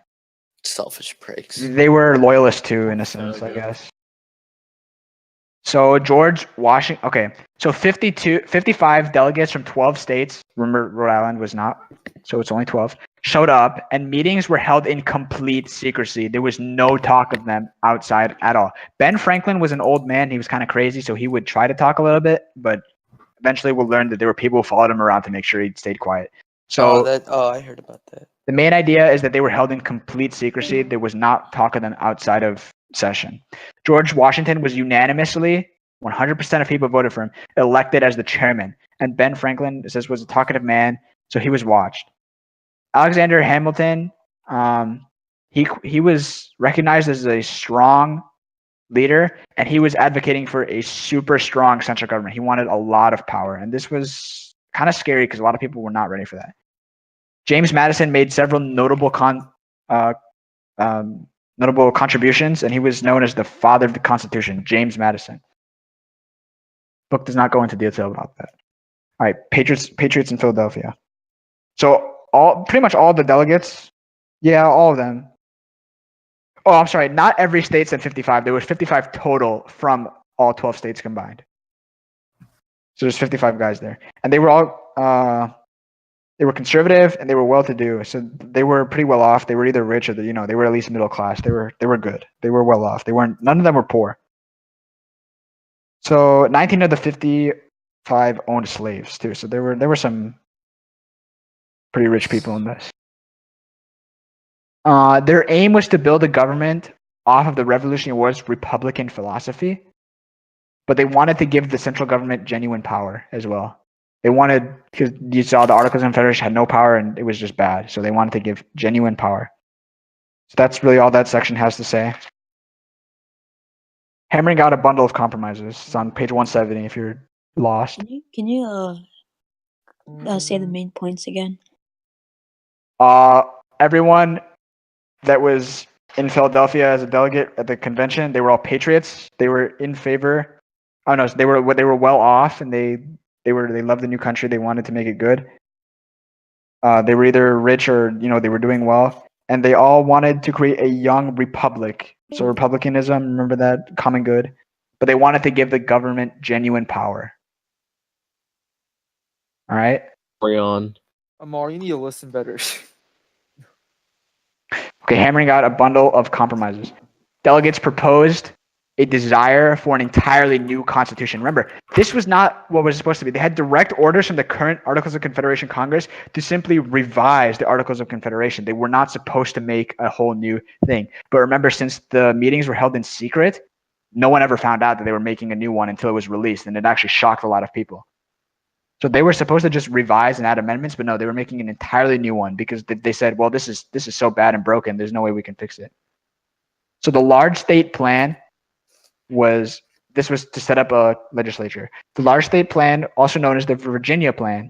Selfish pricks. They were loyalists too, in a sense, I guess. So George Washington. Okay, so 55 delegates from 12 states. Remember, Rhode Island was not, so it's only 12. Showed up, and meetings were held in complete secrecy. There was no talk of them outside at all. Ben Franklin was an old man. He was kind of crazy, so he would try to talk a little bit, but eventually we'll learn that there were people who followed him around to make sure he stayed quiet. So I heard about that. the main idea is that they were held in complete secrecy. There was not talk of them outside of session. George Washington was unanimously, 100% of people voted for him, elected as the chairman. And Ben Franklin, it says, was a talkative man, so he was watched. Alexander Hamilton, he was recognized as a strong leader, and he was advocating for a super strong central government. He wanted a lot of power, and this was kind of scary because a lot of people were not ready for that. James Madison made several notable contributions, and he was known as the father of the Constitution, James Madison. Book does not go into detail about that. All right, Patriots in Philadelphia. So pretty much all the delegates, yeah, all of them. Oh, I'm sorry, not every state said 55. There was 55 total from all 12 states combined. So there's 55 guys there, and they were all they were conservative and they were well-to-do. So they were pretty well off. They were either rich or they were at least middle class. They were good. They were well off. None of them were poor. So 19 of the 55 owned slaves too. So there were some pretty rich people in this. Their aim was to build a government off of the Revolutionary War's Republican philosophy, but they wanted to give the central government genuine power as well. They wanted, because you saw the Articles of Confederation had no power and it was just bad, so they wanted to give genuine power. So that's really all that section has to say. Hammering out a bundle of compromises. It's on page 170 if you're lost. Can you say the main points again? Everyone that was in Philadelphia as a delegate at the convention, they were all patriots. They were in favor. Oh no, they were well off, and they loved the new country. They wanted to make it good. They were either rich or they were doing well, and they all wanted to create a young republic. So republicanism, remember that, common good, but they wanted to give the government genuine power. All right. Carry on. Amar, you need to listen better. Okay, hammering out a bundle of compromises. Delegates proposed a desire for an entirely new constitution. Remember, this was not what was supposed to be. They had direct orders from the current Articles of Confederation Congress to simply revise the Articles of Confederation. They were not supposed to make a whole new thing. But remember, since the meetings were held in secret, no one ever found out that they were making a new one until it was released, and it actually shocked a lot of people. So they were supposed to just revise and add amendments, but no, they were making an entirely new one because they said, well, this is so bad and broken, there's no way we can fix it. So the large state plan was to set up a legislature. The large state plan, also known as the Virginia plan,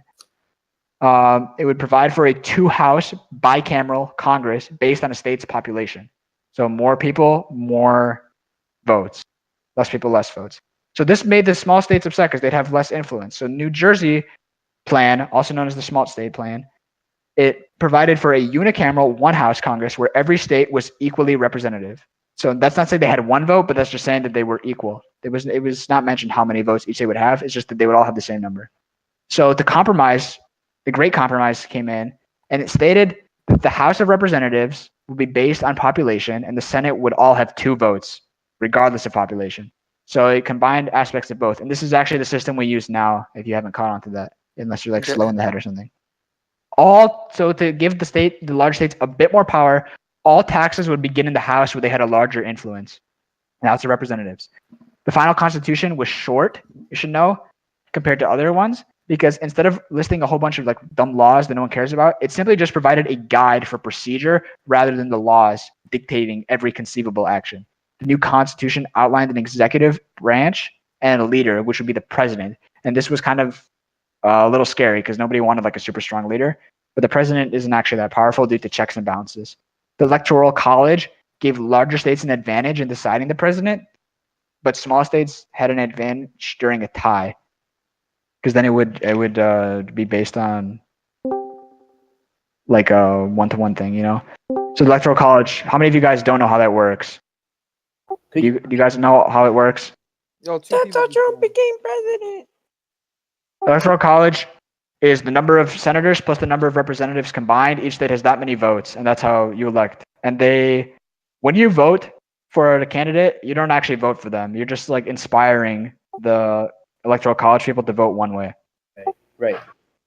it would provide for a 2-house bicameral Congress based on a state's population. So more people, more votes. Less people, less votes. So this made the small states upset because they'd have less influence. So New Jersey plan, also known as the small state plan, it provided for a unicameral 1-house Congress where every state was equally representative. So that's not saying they had one vote, but that's just saying that they were equal. It was not mentioned how many votes each state would have. It's just that they would all have the same number. So the compromise, the Great Compromise came in, and it stated that the House of Representatives would be based on population, and the Senate would all have 2 votes, regardless of population. So it combined aspects of both. And this is actually the system we use now, if you haven't caught on to that, unless you're slow in the head or something. So to give the large states a bit more power, all taxes would begin in the House where they had a larger influence, the House of Representatives. The final constitution was short, you should know, compared to other ones, because instead of listing a whole bunch of like dumb laws that no one cares about, it simply just provided a guide for procedure rather than the laws dictating every conceivable action. The new constitution outlined an executive branch and a leader, which would be the president. And this was kind of a little scary because nobody wanted like a super strong leader. But the president isn't actually that powerful due to checks and balances. The Electoral College gave larger states an advantage in deciding the president, but small states had an advantage during a tie, because then it would be based on like a one-to-one thing, you know. So the Electoral College. How many of you guys don't know how that works? Do you guys know how it works? Yo, two That's people how just Trump joined. became president. Electoral College is the number of senators plus the number of representatives combined. Each state has that many votes, and that's how you elect. And when you vote for a candidate, you don't actually vote for them. You're just like inspiring the Electoral College people to vote one way. Right.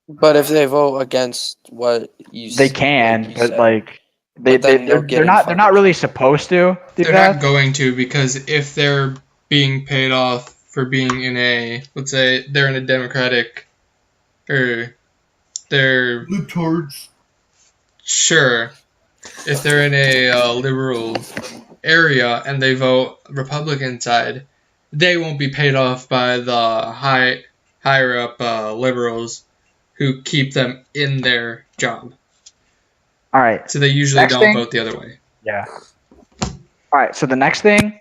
But if they vote against what They can, you but said, like but then they'll get they're not really supposed to do They're that. not going to, because if they're being paid off for being in a, let's say they're in a Democratic, or they're Libtards. sure, if they're in a liberal area and they vote Republican side, they won't be paid off by the higher up liberals who keep them in their job. All right. So they usually Next don't thing. vote the other way. Yeah. All right. So the next thing.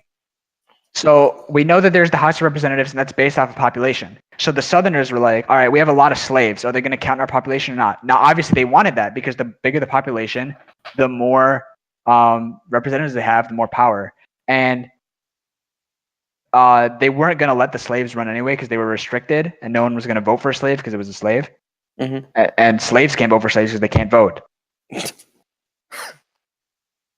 So we know that there's the House of Representatives, and that's based off of population. So the Southerners were like, all right, we have a lot of slaves. Are they going to count our population or not? Now, obviously, they wanted that because the bigger the population, the more representatives they have, the more power. And they weren't going to let the slaves run anyway because they were restricted, and no one was going to vote for a slave because it was a slave. Mhm. And slaves can't vote for slaves because they can't vote.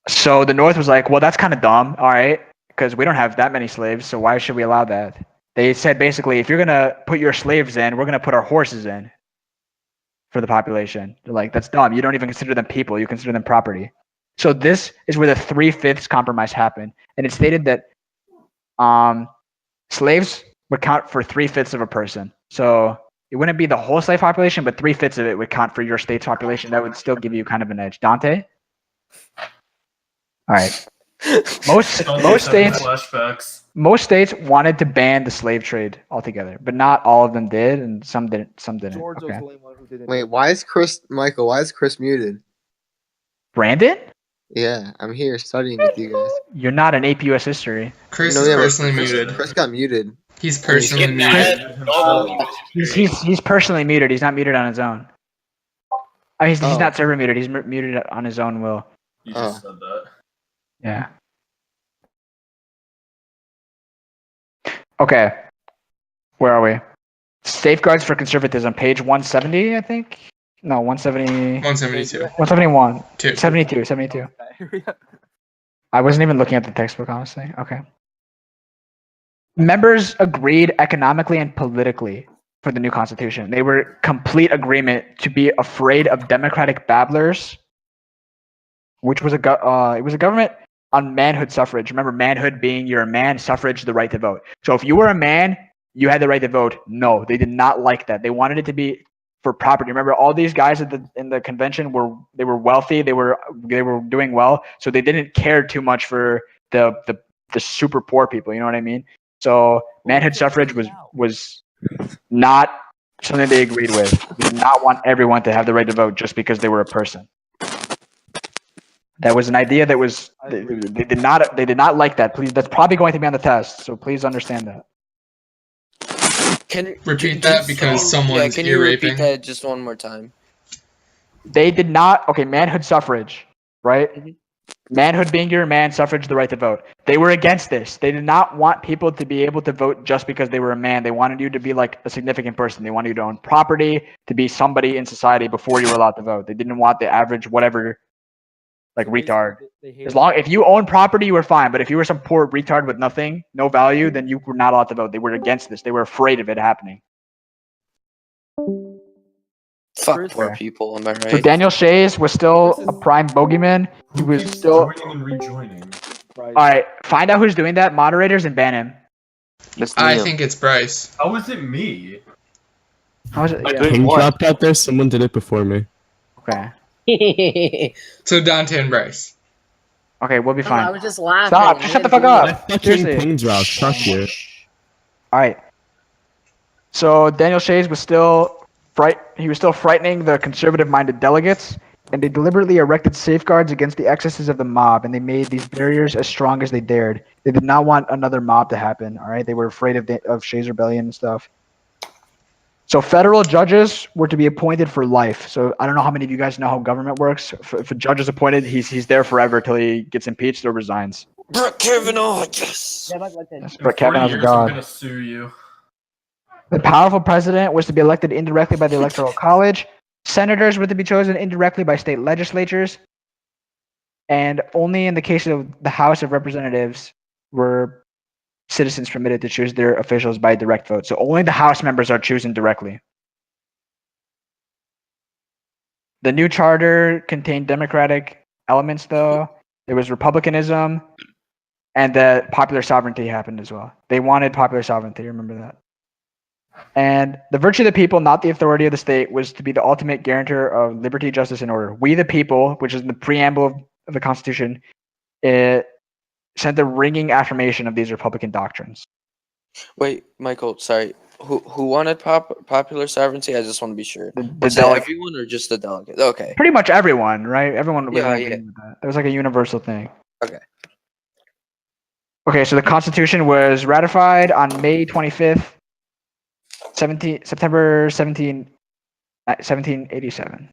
So the North was like, well, that's kind of dumb. All right. Because we don't have that many slaves, so why should we allow that? They said basically, if you're gonna put your slaves in, we're gonna put our horses in for the population. They're like, that's dumb. You don't even consider them people; you consider them property. So this is where the 3/5 compromise happened, and it stated that slaves would count for 3/5 of a person. So it wouldn't be the whole slave population, but 3/5 of it would count for your state's population. That would still give you kind of an edge. Dante. All right. Most states wanted to ban the slave trade altogether, but not all of them did, and some didn't. George was Okay. the only one who didn't. Wait, why is Michael, why is Chris muted? Brandon, Yeah, I'm here studying with you guys. you're not an AP US history. Chris No, is yeah, but personally muted. Chris got muted. He's personally Getting muted. ahead. Oh, He's personally muted. He's not muted on his own. I mean, he's Oh. not server muted. He's muted on his own will. you just said that. Yeah. Okay. Where are we? Safeguards for conservatism, page 170, I think. No, 170. 172. 171. Two. 72. I wasn't even looking at the textbook, honestly. Okay. Members agreed economically and politically for the new constitution. They were complete agreement to be afraid of democratic babblers, which was it was a government on manhood suffrage. Remember, manhood being you're a man, suffrage the right to vote. So if you were a man, you had the right to vote. No, they did not like that. They wanted it to be for property. Remember, all these guys in the convention were wealthy. They were doing well, so they didn't care too much for the super poor people. You know what I mean? So manhood suffrage was not something they agreed with. They did not want everyone to have the right to vote just because they were a person. That was an idea that was they did not like that. Please, that's probably going to be on the test. So please understand that. Repeat that because someone's can you repeat ear-raping. that just one more time? They did not. Okay, manhood suffrage, right? Manhood being you're a man, suffrage the right to vote. They were against this. They did not want people to be able to vote just because they were a man. They wanted you to be like a significant person. They wanted you to own property, to be somebody in society before you were allowed to vote. They didn't want the average whatever, like retard. If you own property, you were fine. But if you were some poor retard with nothing, no value, then you were not allowed to vote. They were against this. They were afraid of it happening. Fuck poor people, am I right? So Daniel Shays was still a prime bogeyman. He was still. Joining and rejoining. All right, find out who's doing that, moderators, and ban him. I think it's Bryce. How is it me? How is it? Yeah. Doing King what? dropped out there. Someone did it before me. Okay. So Dante and Bryce. Okay, we'll be I fine. was just laughing. Stop! I Just shut the didn't fuck do My up. fucking Seriously. king dropped. Fuck you. All right. So Daniel Shays was still he was still frightening the conservative-minded delegates, and they deliberately erected safeguards against the excesses of the mob, and they made these barriers as strong as they dared. They did not want another mob to happen. All right, they were afraid of Shays' rebellion and stuff. So federal judges were to be appointed for life. So I don't know how many of you guys know how government works. If a judge is appointed, he's there forever till he gets impeached or resigns. Brett Kavanaugh, yes. Yeah, like that. Yes, In Brett 4 Kavanaugh's a years, I'm god. gonna sue you. The powerful president was to be elected indirectly by the Electoral College. Senators were to be chosen indirectly by state legislatures. And only in the case of the House of Representatives were citizens permitted to choose their officials by direct vote. So only the House members are chosen directly. The new charter contained democratic elements, though. There was republicanism, and the popular sovereignty happened as well. They wanted popular sovereignty, remember that. And the virtue of the people, not the authority of the state, was to be the ultimate guarantor of liberty, justice, and order. We the people, which is in the preamble of the Constitution, it sent a ringing affirmation of these Republican doctrines. Wait, Michael, sorry. Who wanted popular sovereignty? I just want to be sure. The Was it delegate, everyone or just the delegate? Okay. pretty much everyone, right? Everyone was Yeah, in agreement with that. It was like a universal thing. Okay. Okay, so the Constitution was ratified on May 25th, September 1787.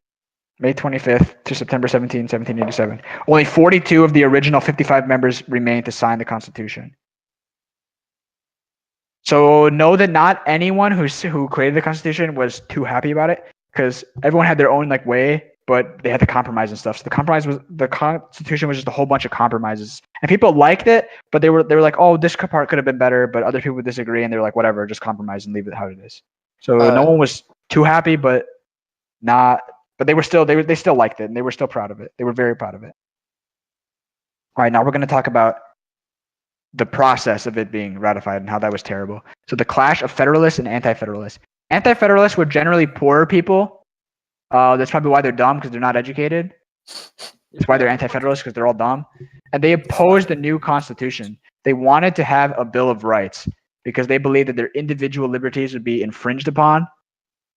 May 25th to September 1787. Only 42 of the original 55 members remained to sign the Constitution. So know that not anyone who created the Constitution was too happy about it, because everyone had their own like way, but they had to compromise and stuff. So the Constitution was just a whole bunch of compromises, and people liked it, but they were like, oh, this part could have been better, but other people would disagree, and they were like, whatever, just compromise and leave it how it is. So no one was too happy, but they still liked it, and they were still proud of it. They were very proud of it. All right, now we're going to talk about the process of it being ratified and how that was terrible. So the clash of Federalists and Anti-Federalists. Anti-Federalists were generally poorer people. That's probably why they're dumb, because they're not educated. That's why they're Anti-Federalists, because they're all dumb. And they opposed the new Constitution. They wanted to have a Bill of Rights because they believed that their individual liberties would be infringed upon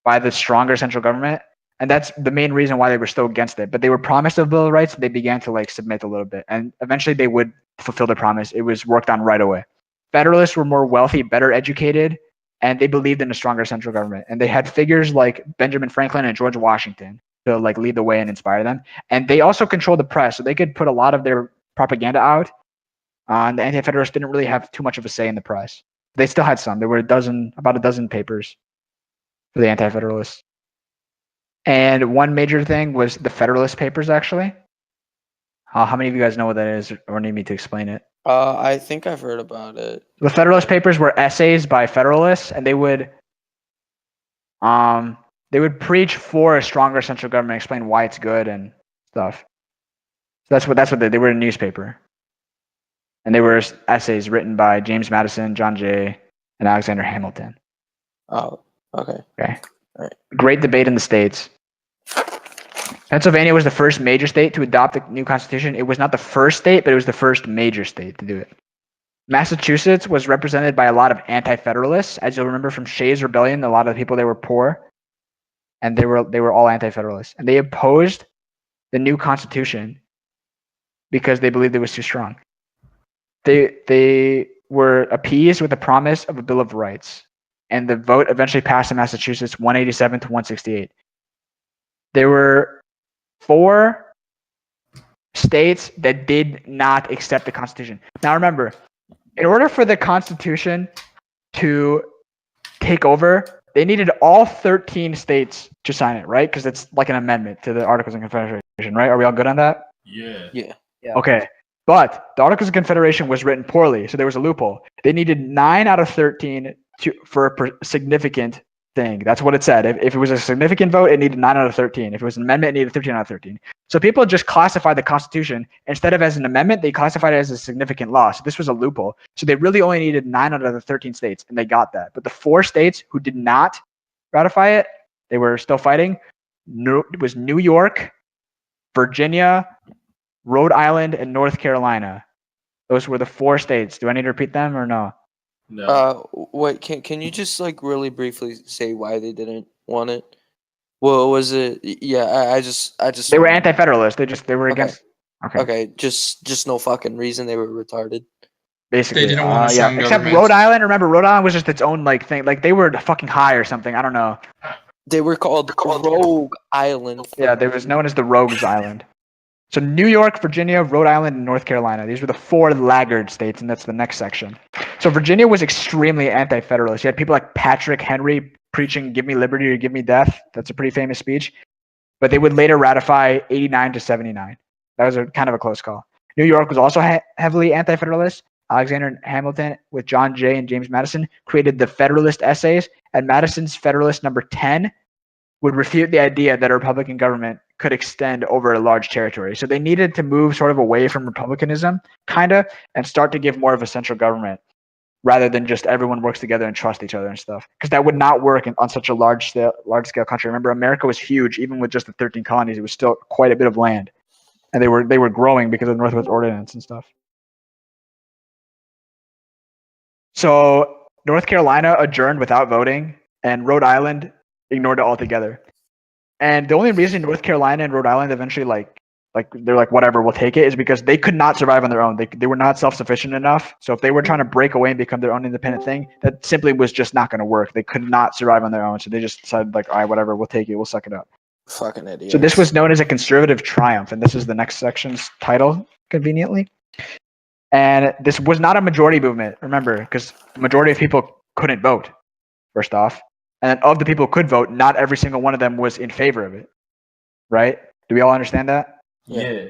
by the stronger central government. And that's the main reason why they were still against it. But they were promised a Bill of Rights. They began to like submit a little bit. And eventually they would fulfill their promise. It was worked on right away. Federalists were more wealthy, better educated, and they believed in a stronger central government. And they had figures like Benjamin Franklin and George Washington to like lead the way and inspire them. And they also controlled the press, so they could put a lot of their propaganda out. And the Anti-Federalists didn't really have too much of a say in the press. They still had some. There were about a dozen papers for the Anti-Federalists. And one major thing was the Federalist Papers, actually. How many of you guys know what that is or need me to explain it? I think I've heard about it. The Federalist Papers were essays by Federalists, and they would preach for a stronger central government, explain why it's good and stuff. So that's what they were a newspaper. And they were essays written by James Madison, John Jay, and Alexander Hamilton. Oh, okay. Okay. All right. Great debate in the states. Pennsylvania was the first major state to adopt the new constitution. It was not the first state, but it was the first major state to do it. Massachusetts was represented by a lot of anti-federalists. As you'll remember from Shays' Rebellion, a lot of the people there were poor, and they were all anti-federalists. And they opposed the new constitution because they believed it was too strong. They were appeased with the promise of a Bill of Rights, and the vote eventually passed in Massachusetts 187 to 168. There were 4 states that did not accept the Constitution. Now remember, in order for the Constitution to take over, they needed all 13 states to sign it, right? Because it's like an amendment to the Articles of Confederation, right? Are we all good on that? Yeah. Yeah. Okay. But the Articles of Confederation was written poorly, so there was a loophole. They needed 9 out of 13 for a significant thing. That's what it said. If it was a significant vote, it needed 9 out of 13. If it was an amendment, it needed 13 out of 13. So people just classified the Constitution, instead of as an amendment, they classified it as a significant law. So this was a loophole. So they really only needed 9 out of the 13 states, and they got that. But the 4 states who did not ratify it. They were still fighting. It was New York, Virginia, Rhode Island, and North Carolina. Those were the 4 states. Do I need to repeat them or no? No. Wait, can you just like really briefly say why they didn't want it? Well, was it? Yeah, I just They were wanna- anti-federalists. They were Okay. against. Okay. Okay, just no fucking reason they were retarded. Basically, They didn't want a yeah. strong Except government. Rhode Island. Remember, Rhode Island was just its own like thing. Like they were fucking high or something. I don't know. They were called Rogue Island. Yeah, they was known as the Rogues Island. So New York, Virginia, Rhode Island, and North Carolina. These were the 4 laggard states, and that's the next section. So Virginia was extremely anti-federalist. You had people like Patrick Henry preaching "Give me liberty or give me death." That's a pretty famous speech. But they would later ratify 89 to 79. That was a kind of a close call. New York was also heavily anti-federalist. Alexander Hamilton, with John Jay and James Madison, created the Federalist Essays, and Madison's Federalist number 10 would refute the idea that a Republican government could extend over a large territory. So they needed to move sort of away from republicanism, kind of, and start to give more of a central government rather than just everyone works together and trust each other and stuff. Because that would not work on such a large scale country. Remember, America was huge, even with just the 13 colonies. It was still quite a bit of land, and they were growing because of the Northwest Ordinance and stuff. So North Carolina adjourned without voting, and Rhode Island ignored it altogether. And the only reason North Carolina and Rhode Island eventually like they're like whatever, we'll take it, is because they could not survive on their own. They were not self-sufficient enough. So if they were trying to break away and become their own independent thing, that simply was just not going to work. They could not survive on their own. So they just decided like, all right, whatever, we'll take it. We'll suck it up. Fucking idiot. So this was known as a conservative triumph, and this is the next section's title, conveniently. And this was not a majority movement, remember, because the majority of people couldn't vote, first off. And of the people who could vote, not every single one of them was in favor of it. Right? Do we all understand that? Yeah.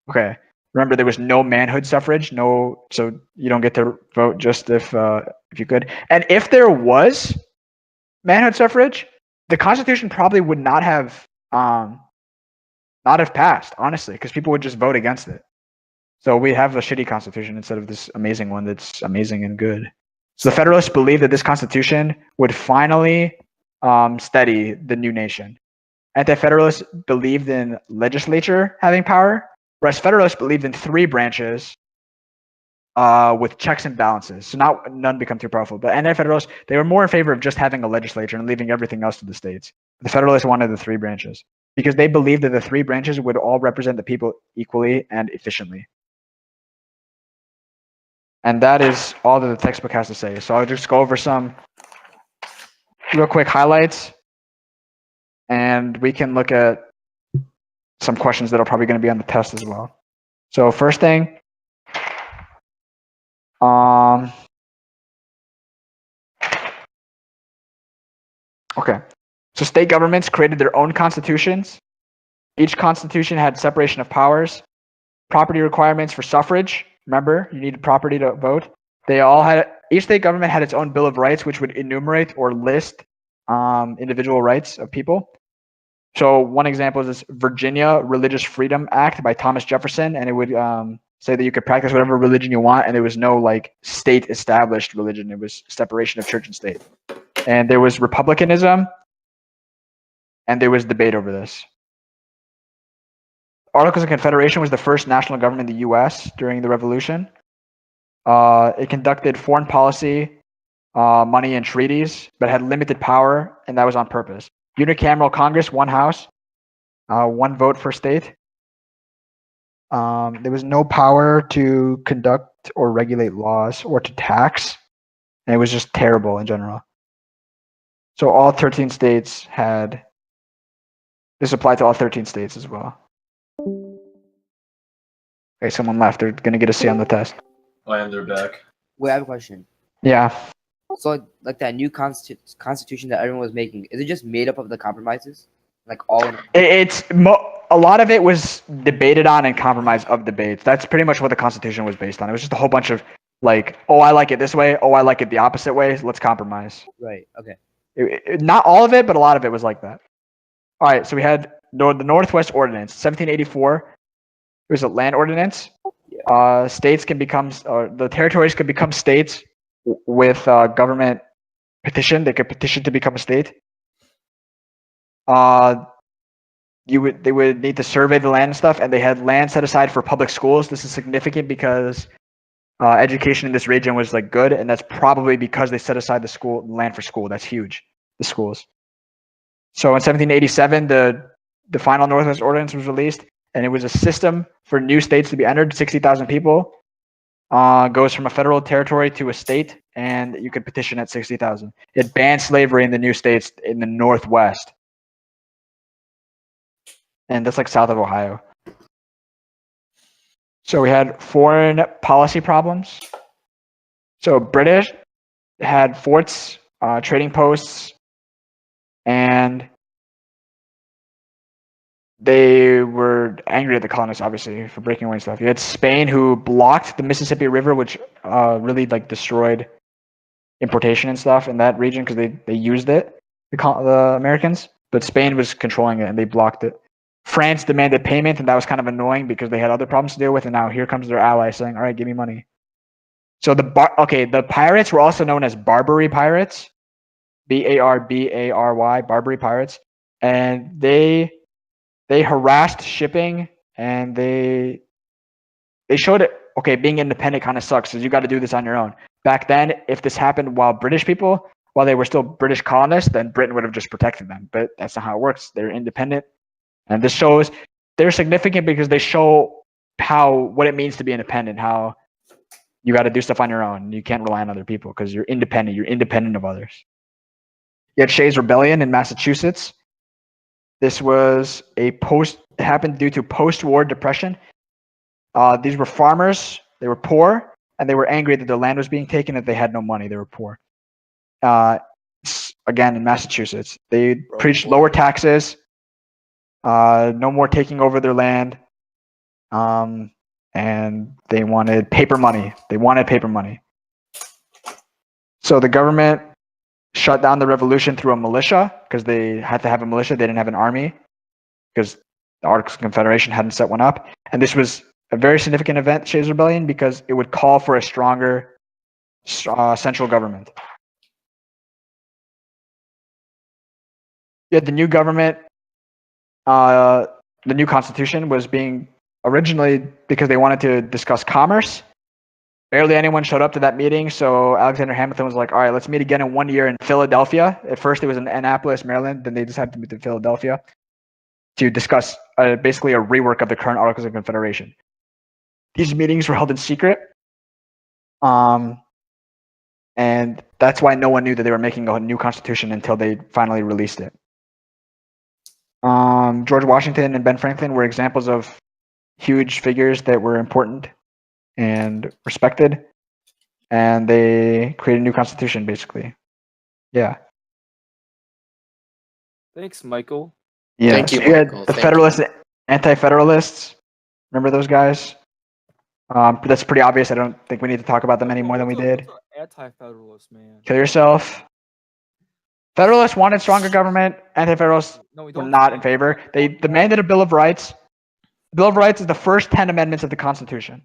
Okay. Remember, there was no manhood suffrage, so you don't get to vote just if you could. And if there was manhood suffrage, the Constitution probably would not have passed, honestly, because people would just vote against it. So we have a shitty Constitution instead of this amazing one that's amazing and good. So the Federalists believed that this Constitution would finally steady the new nation. Anti-Federalists believed in legislature having power, whereas Federalists believed in 3 branches with checks and balances. So none become too powerful. But Anti-Federalists, they were more in favor of just having a legislature and leaving everything else to the states. The Federalists wanted the 3 branches because they believed that the 3 branches would all represent the people equally and efficiently. And that is all that the textbook has to say. So I'll just go over some real quick highlights, and we can look at some questions that are probably going to be on the test as well. So first thing, okay. So state governments created their own constitutions. Each constitution had separation of powers, property requirements for suffrage. Remember, you needed property to vote. Each state government had its own Bill of Rights, which would enumerate or list individual rights of people. So one example is this Virginia Religious Freedom Act by Thomas Jefferson, and it would say that you could practice whatever religion you want, and there was no like state established religion. It was separation of church and state. And there was republicanism, and there was debate over this. Articles of Confederation was the first national government in the U.S. during the Revolution. It conducted foreign policy, money, and treaties, but had limited power, and that was on purpose. Unicameral Congress, 1 house, 1 vote per state. There was no power to conduct or regulate laws or to tax, and it was just terrible in general. So all 13 states had, this applied to all 13 states as well. Okay, someone left. They're going to get a C on the test. And they're back. Wait, I have a question. Yeah. So, like that new constitution that everyone was making, is it just made up of the compromises? Like all in a lot of it was debated on and compromise of debates. That's pretty much what the Constitution was based on. It was just a whole bunch of like, oh, I like it this way. Oh, I like it the opposite way. Let's compromise. Right. Okay. Not all of it, but a lot of it was like that. All right. So we had the Northwest Ordinance, 1784. It was a land ordinance. Yeah. States can become, or the territories could become states with government petition. They could petition to become a state. they would need to survey the land and stuff, and they had land set aside for public schools. This is significant because education in this region was like good, and that's probably because they set aside the land for school. That's huge, the schools. So in 1787, the final Northwest Ordinance was released, and it was a system for new states to be entered. 60,000 people goes from a federal territory to a state, and you could petition at 60,000. It banned slavery in the new states in the Northwest, and that's like south of Ohio. So we had foreign policy problems. So British had forts, trading posts, and they were angry at the colonists, obviously, for breaking away and stuff. You had Spain, who blocked the Mississippi River, which really like destroyed importation and stuff in that region because they used it, the Americans. But Spain was controlling it, and they blocked it. France demanded payment, and that was kind of annoying because they had other problems to deal with, and now here comes their ally saying, all right, give me money. So the pirates were also known as Barbary pirates, Barbary, Barbary pirates, and they harassed shipping, and they showed it. Okay, being independent kind of sucks, because you got to do this on your own. Back then, if this happened while they were still British colonists, then Britain would have just protected them. But that's not how it works. They're independent, and this shows they're significant because they show what it means to be independent. How you got to do stuff on your own. You can't rely on other people because you're independent. You're independent of others. You had Shays' Rebellion in Massachusetts. This was happened due to post-war depression. These were farmers. They were poor, and they were angry that their land was being taken, that they had no money. They were poor. Again, in Massachusetts, they preached lower taxes, no more taking over their land, and they wanted paper money. So the government shut down the revolution through a militia, because they had to have a militia. They didn't have an army because the Articles of Confederation hadn't set one up. And this was a very significant event, Shays' Rebellion, because it would call for a stronger central government. You had the new government. The new constitution was being originally because they wanted to discuss commerce. Barely anyone showed up to that meeting, so Alexander Hamilton was like, all right, let's meet again in 1 year in Philadelphia. At first, it was in Annapolis, Maryland. Then they decided to meet in Philadelphia to discuss basically a rework of the current Articles of Confederation. These meetings were held in secret, and that's why no one knew that they were making a new constitution until they finally released it. George Washington and Ben Franklin were examples of huge figures that were important and respected, and they created a new constitution, basically. Yeah. Thanks, Michael. Yeah. Thank you, So you had Michael. the Thank Federalists, Anti-Federalists. Remember those guys? That's pretty obvious. I don't think we need to talk about them any more than we did. Anti-federalist, man. Kill yourself. Federalists wanted stronger government. Anti-Federalists were not in favor. They demanded a Bill of Rights. The Bill of Rights is the first 10 amendments of the Constitution.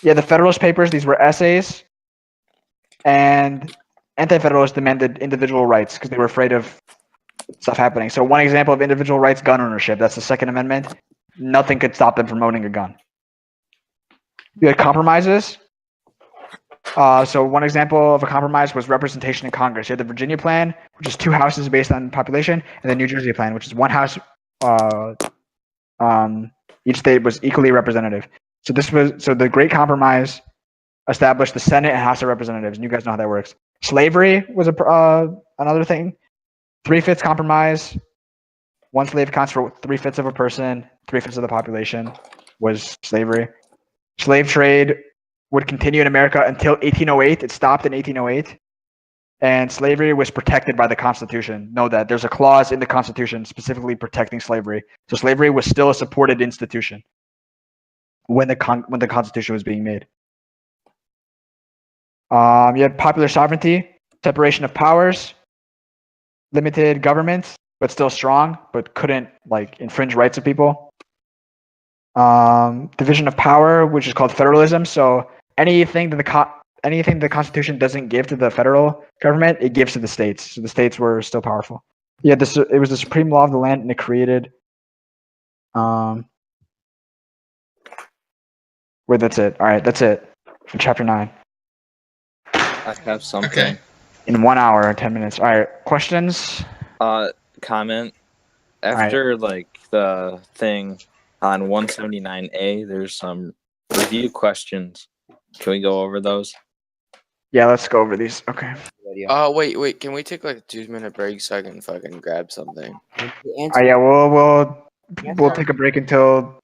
Yeah, the Federalist Papers, these were essays. And Anti-Federalists demanded individual rights because they were afraid of stuff happening. So one example of individual rights, gun ownership. That's the Second Amendment. Nothing could stop them from owning a gun. You had compromises. So one example of a compromise was representation in Congress. You had the Virginia Plan, which is 2 houses based on population, and the New Jersey Plan, which is 1 house. Each state was equally representative. So the Great Compromise established the Senate and House of Representatives, and you guys know how that works. Slavery was another thing. 3/5 compromise. 1 slave counts for 3/5 of a person. 3/5 of the population was slavery. Slave trade would continue in America until 1808. It stopped in 1808. And slavery was protected by the Constitution. Know that there's a clause in the Constitution specifically protecting slavery. So slavery was still a supported institution when the Constitution was being made. You had popular sovereignty, separation of powers, limited government, but still strong, but couldn't infringe rights of people. Division of power, which is called federalism. So anything that the Constitution doesn't give to the federal government, it gives to the states. So the states were still powerful. Yeah, it was the supreme law of the land, and it created. Wait, that's it. All right, that's it for chapter 9. I have something. Okay. In 1 hour and 10 minutes. All right, questions. Comment. right. After like the thing on 179A, there's some review questions. Can we go over those? Yeah, let's go over these. Okay. Wait. Can we take like a 2-minute break so I can fucking grab something? Yeah, we'll take a break until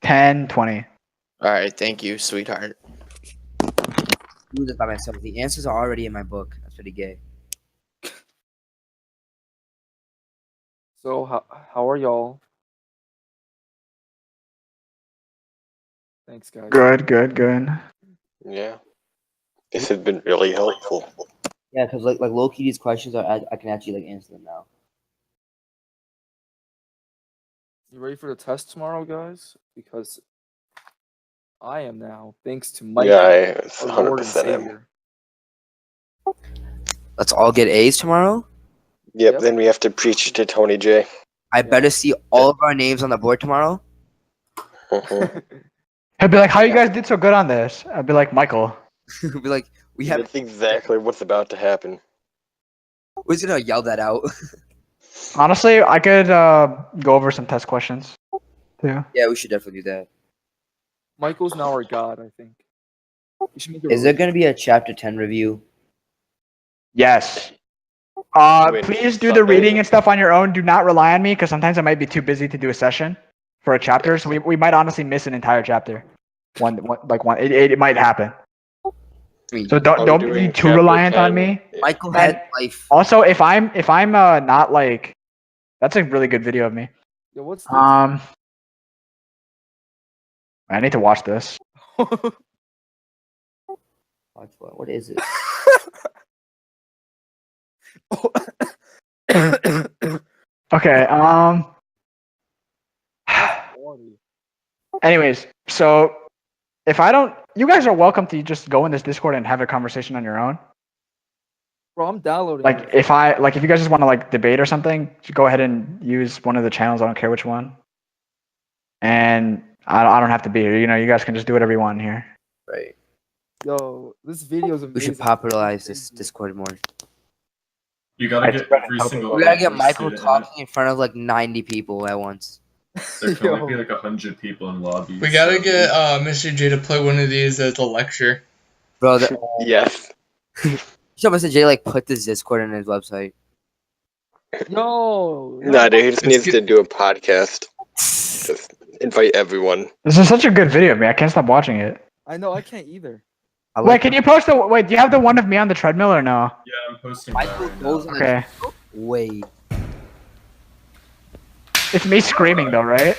10:20. All right, thank you, sweetheart. Do this by myself. The answers are already in my book. That's pretty gay. So how are y'all? Thanks, guys. Good. Yeah. This has been really helpful. Yeah, because like low key, these questions are I can actually like answer them now. You ready for the test tomorrow, guys? Because I am now, thanks to Mike. Yeah, I our Lord and 100% am. Savior. Let's all get A's tomorrow. Yep, then we have to preach to Tony J. I better see all of our names on the board tomorrow. I'd be like, how you guys did so good on this? I'd be like, Michael. Be like, we have. That's exactly what's about to happen. Who's gonna yell that out? Honestly, I could go over some test questions too. Yeah, we should definitely do that. Michael's now our god, I think. We should make a Is there gonna be a chapter 10 review? Yes. Wait, Please do the Sunday? reading and stuff on your own. Do not rely on me because sometimes I might be too busy to do a session for a chapter. So we might honestly miss an entire chapter. It might happen. So don't be doing too chapter reliant on 10. me. Michael And had life. also, if I'm not like, that's a really good video of me. Yo, what's this? I need to watch this. What is it? Okay. Anyways, so if I don't, you guys are welcome to just go in this Discord and have a conversation on your own. Bro, I'm downloading. Like if you guys just want to like debate or something, just go ahead and use one of the channels. I don't care which one. And I don't have to be here. You know, you guys can just do whatever you want in here. Right. Yo, this video is amazing. We should popularize this Discord more. You gotta get every single. We gotta get Library Michael student in talking in front of like 90 people at once. it. There can only be like 100 people in lobbies. We gotta so- get Mr. J to play one of these as a lecture. Bro, Yes. should Mr. J like put this Discord on his website. Yo. Nah, dude, he just It's needs good. to do a podcast. Just invite everyone. This is such a good video of me. I can't stop watching it. I know, I can't either. Wait, can you post the? Wait, do you have the one of me on the treadmill or no? Yeah, I'm posting Michael that right goes now. on Okay. Wait. It's me screaming though, right?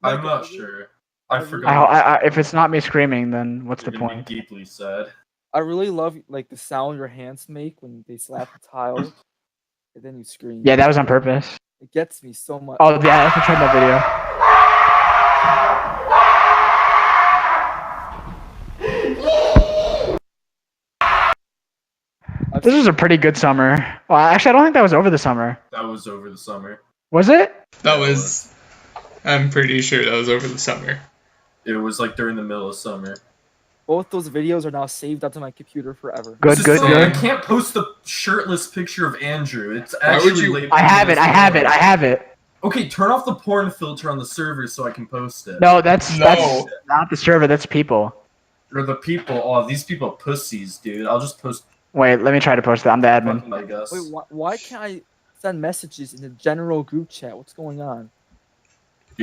I'm not sure. I forgot. I if it's not me screaming, then what's You're the gonna point? be deeply sad. I really love like the sound your hands make when they slap the tile, and then you scream. Yeah, that was on purpose. It gets me so much. Oh yeah, that's the treadmill video. This was a pretty good summer. Well, actually, I don't think that was over the summer. That was over the summer. Was it? That was. I'm pretty sure that was over the summer. It was like during the middle of summer. Both those videos are now saved onto my computer forever. Good, This is good, so- I good. can't post the shirtless picture of Andrew. It's Why would actually. you- labeled I have it. as I have it. I porn. have it. Okay, turn off the porn filter on the server so I can post it. No, that's No. not the server. That's people. Or the people. Oh, these people are pussies, dude. I'll just post. Wait, let me try to post it. I'm the admin. Fucking, I guess. Wait, why can't I send messages in the general group chat? What's going on?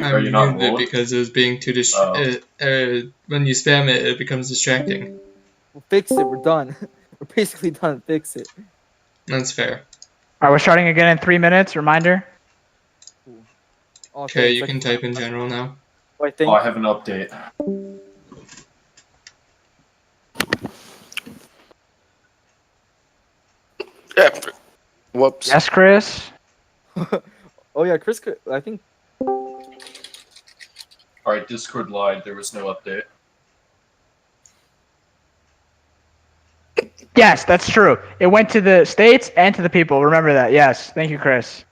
Are you not muted it rolled? because it was being too when you spam it, it becomes distracting. We'll fix it. We're done. We're basically done. Fix it. That's fair. All right, we're starting again in 3 minutes. Reminder. Oh, Okay, thanks. you can type in general now. I think. Oh, I have an update. Whoops. Yes, Chris. Oh yeah, Chris. I think. Alright, Discord lied. There was no update. Yes, that's true. It went to the states and to the people. Remember that. Yes. Thank you, Chris.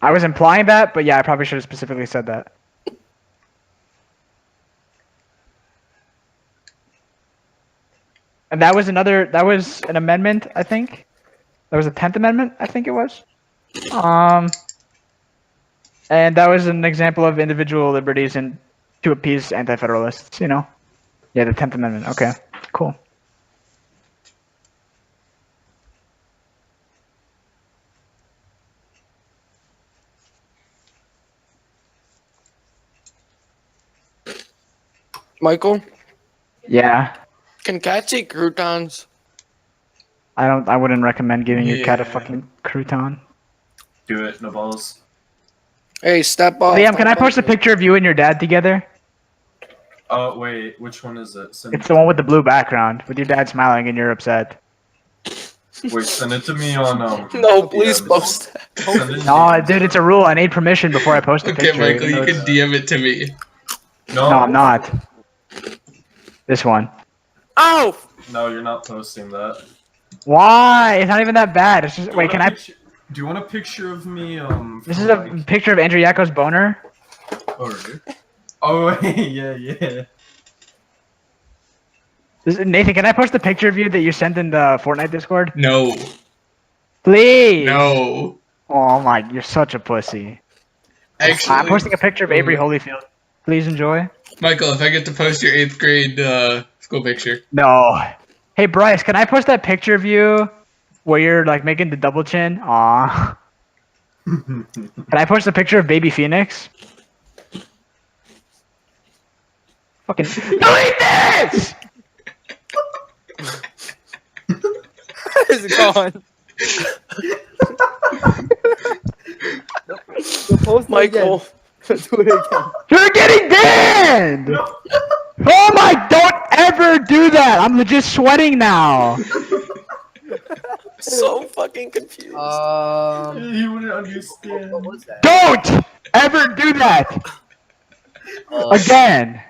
I was implying that, but yeah, I probably should have specifically said that. And that was an amendment, I think. That was a 10th Amendment, I think it was. And that was an example of individual liberties and to appease anti-federalists, you know? Yeah, the 10th Amendment. Okay, cool. Michael, Yeah. can cats eat croutons? I wouldn't recommend giving your cat a Yeah. fucking crouton. Do it, no balls. Hey, step off. Liam, can I post a picture of you and your dad together? Oh, wait, which one is it? Send It's the one with the blue background, with your dad smiling and you're upset. Wait, send it to me on, No, please DMs. post that. Send it in No, DMs. dude, it's a rule. I need permission before I post the Okay, picture. Michael, even you though can it's- DM it to me. No, No, I'm not. This one. Oh! No, you're not posting that. Why? It's not even that bad. It's just Do you wait. want Can a I? picture- Do you want a picture of me? This from, is a like- picture of Andrew Yako's boner. Oh, really? Oh, yeah. Nathan, can I post the picture of you that you sent in the Fortnite Discord? No. Please. No. Oh my, you're such a pussy. Actually, I'm posting a picture of Avery Holyfield. Please enjoy. Michael, if I get to post your 8th grade school picture. No. Hey Bryce, can I post that picture of you where you're like making the double chin? Aw. Can I post a picture of Baby Phoenix? Fucking delete this! Is it gone? Post it Michael. again. Do it again. You're getting banned! Oh my, don't ever do that! I'm legit sweating now. So fucking confused. He wouldn't understand. What was that? Don't ever do that! Again.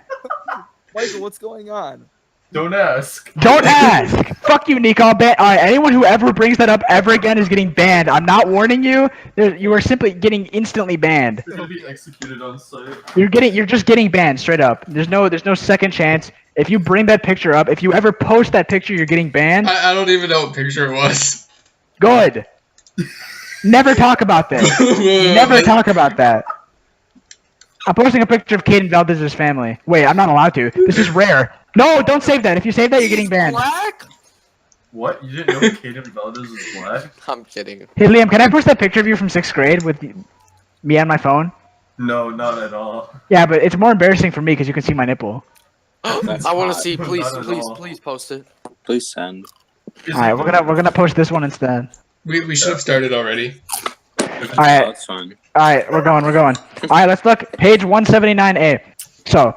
Michael, what's going on? Don't ask. Don't ask. Fuck you, Nico. I'll ban. Alright, anyone who ever brings that up ever again is getting banned. I'm not warning you. You are simply getting instantly banned. You'll be executed on site. You're just getting banned straight up. There's no second chance. If you bring that picture up, if you ever post that picture, you're getting banned. I don't even know what picture it was. Good. Never talk about this. Never talk about that. I'm posting a picture of Caden Valdez's family. Wait, I'm not allowed to. This is rare. No, don't save that. If you save that, you're getting banned. Black? What? You didn't know Caden Valdez is black? I'm kidding. Hey, Liam, can I post that picture of you from 6th grade with me on my phone? No, not at all. Yeah, but it's more embarrassing for me because you can see my nipple. I want to see. not Please, at please, all. please post it. Please send. Alright, we're gonna post this one instead. We should have started already. Alright. That's fine. Alright, we're going. Alright, let's look. Page 179A. So,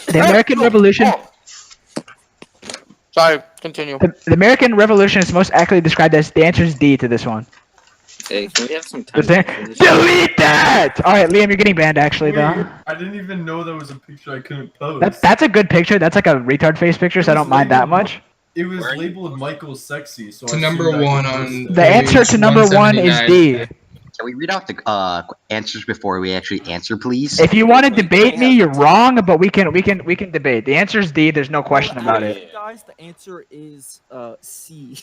the American Revolution. Sorry, continue. The American Revolution is most accurately described as, the answer is D to this one. Hey, can we have some time? Delete that! Alright, Liam, you're getting banned actually, though. Wait, I didn't even know that was a picture I couldn't post. That's a good picture. That's like a retard face picture, so I don't mind that much. It was labeled Michael Sexy, so To I number assumed I one could on post it. The answer to number one is 179. D. Can we read out the answers before we actually answer, please? If you want to debate me, you're wrong, but we can debate. The answer is D. There's no question about it. Guys, the answer is C.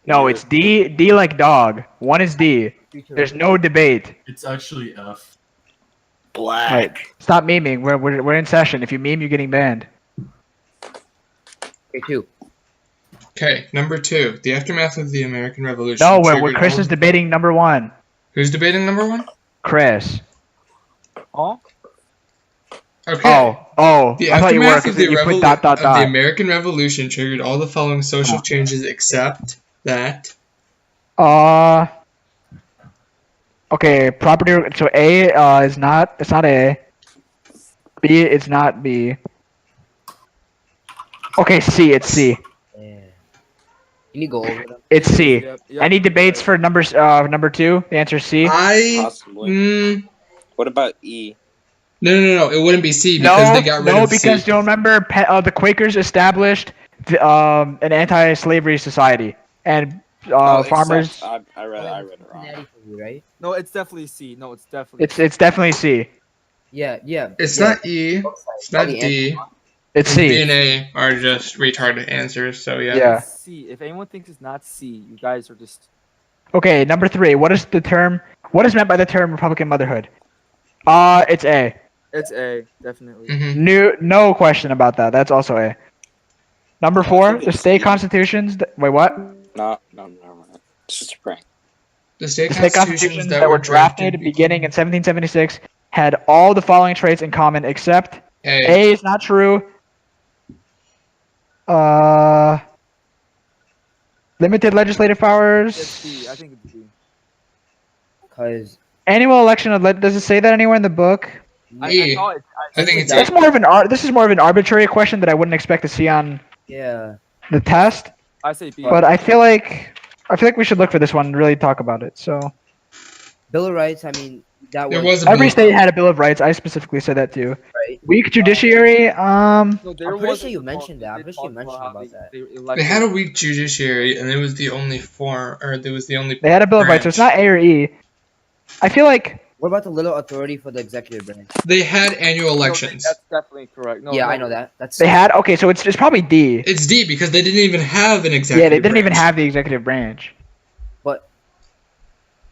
No, it's D. D like dog. One is D. There's no debate. It's actually F. Black. Wait, stop memeing. We're in session. If you meme, you're getting banned. Okay, 2. Okay, number 2. The aftermath of the American Revolution. No, where triggered Chris all- is debating number 1. Who's debating number 1? Chris. Huh? Okay. Oh. The I thought you were aftermath of because the, you put dot dot of the dot. American Revolution triggered all the following social changes except that. Okay, property. So A is not. It's not A. B. It's not B. Okay, C. It's C. Yeah. You need to go over them. It's C. Yep. Any debates for number 2? The answer is C. Possibly. What about E? No. It wouldn't be C because they got rid of because C. you'll remember the Quakers established an anti-slavery society, and farmers. I read it wrong. Cincinnati for you, right? No, it's definitely C. No, it's definitely. It's definitely C. Yeah, yeah. It's yeah. not E. It's not the D. It's And B C. and A are just retarded answers. So yeah. Yeah. It's C. If anyone thinks it's not C, you guys are just. Okay, number 3. What is meant by the term Republican motherhood? It's A. It's A, definitely. Mm-hmm. No question about that. That's also A. Number 4, the state constitutions. Wait, what? No, never mind. It's just a prank. The state The state constitutions that were drafted beginning in 1776 had all the following traits in common, except A is not true. Limited legislative powers. It's B. I think it's B. Because Annual election of does it say that anywhere in the book? I think it's That's more of an this is more of an arbitrary question that I wouldn't expect to see on yeah. the test. I say B. But I feel like we should look for this one and really talk about it. So Bill of Rights. I mean, that There was was a every bill. state had a Bill of Rights. I specifically said that too. right. Weak judiciary. No, I'm there pretty was sure you mentioned that. I'm pretty sure you mentioned about that. They had a weak judiciary, and it was the only form, or there was the only. They had a Bill of Rights, so it's not A or E. I feel like What about the little authority for the executive branch? They had annual elections. That's definitely correct. No, Yeah, no. I know that. That's they had. Okay, so it's probably D. It's D because they didn't even have an executive. Yeah, they didn't even branch. have the executive branch. But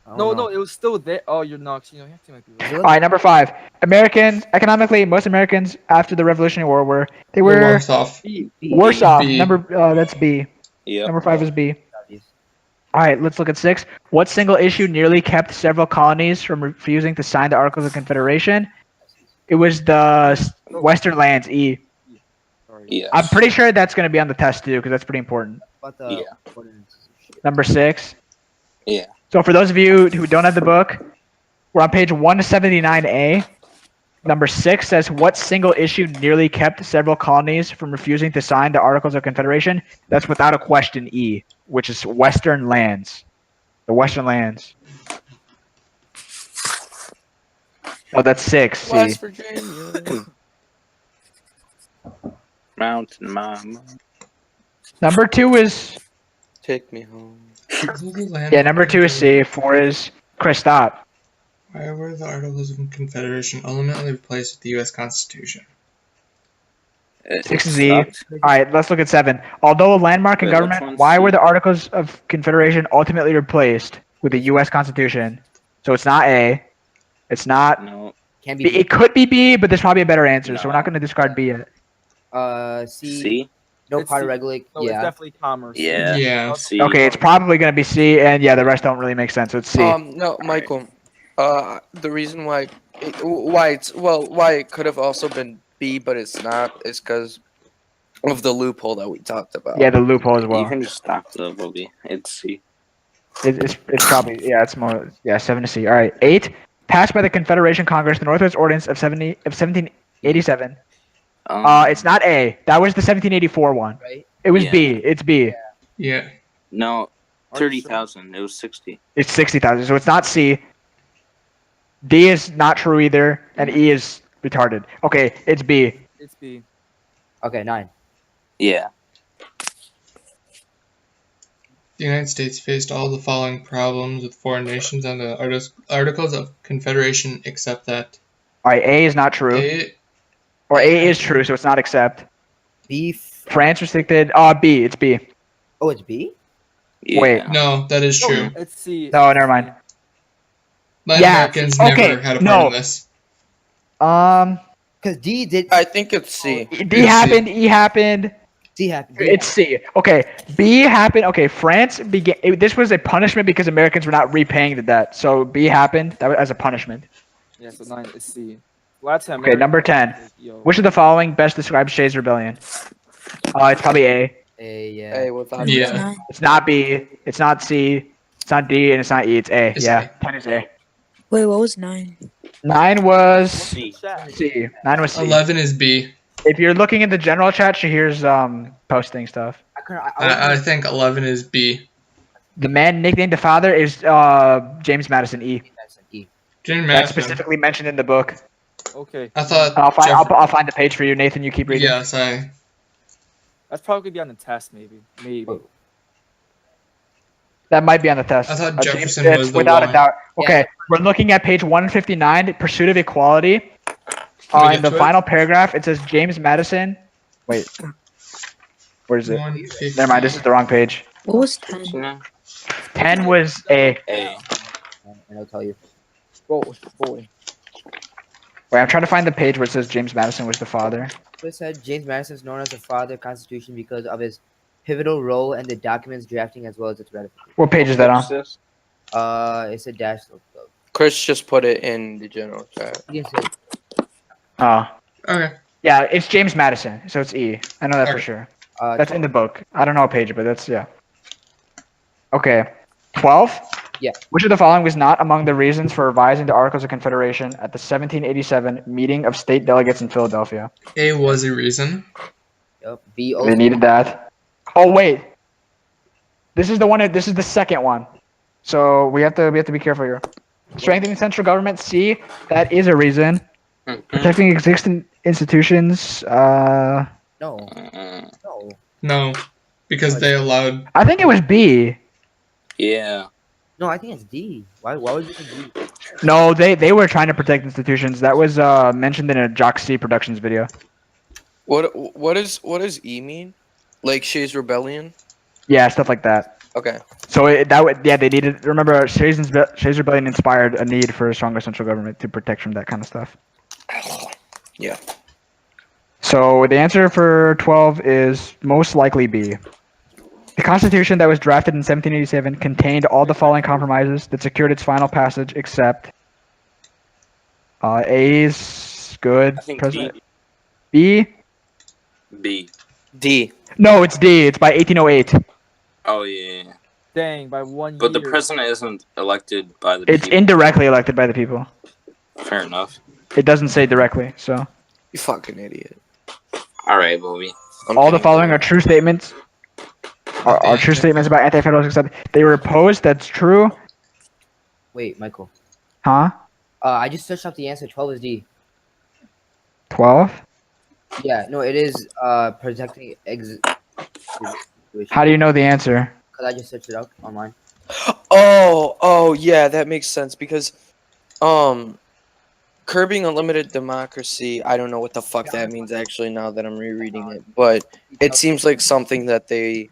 I don't No, know. no, it was still there. Oh, you're not. You know, you have to might be right. All right, number 5. Americans economically, most Americans after the Revolutionary War were They're were worse off. worse off. B. That's B. Yep. Number 5 is B. All right, let's look at 6. What single issue nearly kept several colonies from refusing to sign the Articles of Confederation? It was the Western lands, E. Sorry. Yes. I'm pretty sure that's going to be on the test too, because that's pretty important. About the Yeah. ordinances and shit. Number 6. Yeah. So for those of you who don't have the book, we're on page 179A. Number 6 says, what single issue nearly kept several colonies from refusing to sign the Articles of Confederation? That's without a question E, which is Western lands. The Western lands. Oh, that's 6. C. West Virginia. Mountain Mama. Number 2 is Take me home. yeah. Number 2 is C. 4 is Chris. Stop. Why were the Articles of Confederation ultimately replaced with the U.S. Constitution? 6 is E. All right, let's look at 7. Although a landmark in Wait, which government, one's why C? were the Articles of Confederation ultimately replaced with the U.S. Constitution? So it's not A. It's not. No. Can B. be It could be B, but there's probably a better answer, so we're No. not going to discard B yet. C. C? No It's part C. of regulate. No, it's Yeah. definitely commerce. Yeah. Yeah. C. Okay, it's probably going to be C, and yeah, the rest don't really make sense. So it's C. No, Michael. The reason why it could have also been B, but it's not, is because of the loophole that we talked about. Yeah, the loophole as You well. can just stop the movie. It's C. It's probably it's more 7 to C. All right, 8. Passed by the Confederation Congress, the Northwest Ordinance of 1787. It's not A. That was the 1784 one. Right. It was Yeah. B. It's B. Yeah. No, 30,000. It was 60. It's 60,000. So it's not C. D is not true either, and E is retarded. Okay, it's B. It's B. Okay, 9. Yeah. The United States faced all the following problems with foreign nations on the Articles of Confederation, except that All right, A is not true, A. or A is true, so it's not except. B. France restricted. B. It's B. Oh, it's B. Yeah. Wait. No, that is true. It's C. No, never mind. Latin Yeah, Americans okay, never had a part no. in this. Because D did. I think it's C. D C. happened. E happened. C happened. It's C. Okay, B happened. Okay, France began. This was a punishment because Americans were not repaying the debt. So B happened that was as a punishment. Yeah, so 9 is C. Latin Okay, number 10. Yo. Which of the following best describes Shays' rebellion? It's probably A. Yeah. A without Yeah. It's not B. It's not C. It's not D, and it's not E. It's A. It's Yeah, 10 is A. Wait, what was 9? 9 was C. C. 9 was C. 11 is B. If you're looking in the general chat, Shahir's posting stuff. I think 11 is B. The man nicknamed the father is James Madison E. James That's Madison. specifically mentioned in the book. Okay. I thought. I'll find the page for you, Nathan. You keep reading. Yes, I. That's probably gonna be on the test, maybe. Maybe. That might be on the test. I thought James, Jefferson it's was the without a one. doubt. Okay, Yeah. we're looking at page 159, Pursuit of Equality. Can we In get the to it? final paragraph, it says James Madison. Wait, where is it? 150. Never mind, this is the wrong page. What was 10? 10 was A. A. And I'll tell you. Boy. Wait, I'm trying to find the page where it says James Madison was the father. It said James Madison is known as the father of the Constitution because of his pivotal role in the document's drafting as well as its ratification. What page is that on? This? It's a dash. Chris just put it in the general chat. You can say Oh. Okay. Yeah, it's James Madison, so it's E. I know that for Okay. sure. 12. That's in the book. I don't know what page, but that's, yeah. Okay. 12? Yeah. Which of the following was not among the reasons for revising the Articles of Confederation at the 1787 meeting of state delegates in Philadelphia? A was a reason. Yep. B. They needed that. Oh, wait. This is the one. This is the second one. So we have to be careful here. Strengthening central government. C. That is a reason. Protecting existing institutions. No. Mm-mm. No. No, because they allowed. I think it was B. Yeah. No, I think it's D. Why would you think D? No, they were trying to protect institutions. That was mentioned in a Jock C Productions video. What does E mean? Like Shays Rebellion? Yeah, stuff like that. Okay. So they needed. Remember, Shays Rebellion inspired a need for a stronger central government to protect from that kind of stuff. Yeah. So the answer for 12 is most likely B. The Constitution that was drafted in 1787 contained all the following compromises that secured its final passage, except A's good. I think President. B. B. D. No, it's D. It's by 1808. Oh yeah. Dang, by 1 year. But the president isn't elected by the It's people. indirectly elected by the people. Fair enough. It doesn't say directly, so. You fucking idiot. All right, Bobby. All the following are true statements. Are true statements about anti-federalism, except they were opposed. That's true. Wait, Michael. Huh? I just searched up the answer. 12 is D. 12? Yeah, no, it is protecting How do you know the answer? Because I just searched it up online. Oh, yeah, that makes sense because, curbing unlimited democracy. I don't know what the fuck that means actually. Now that I'm rereading it, but it seems like something that they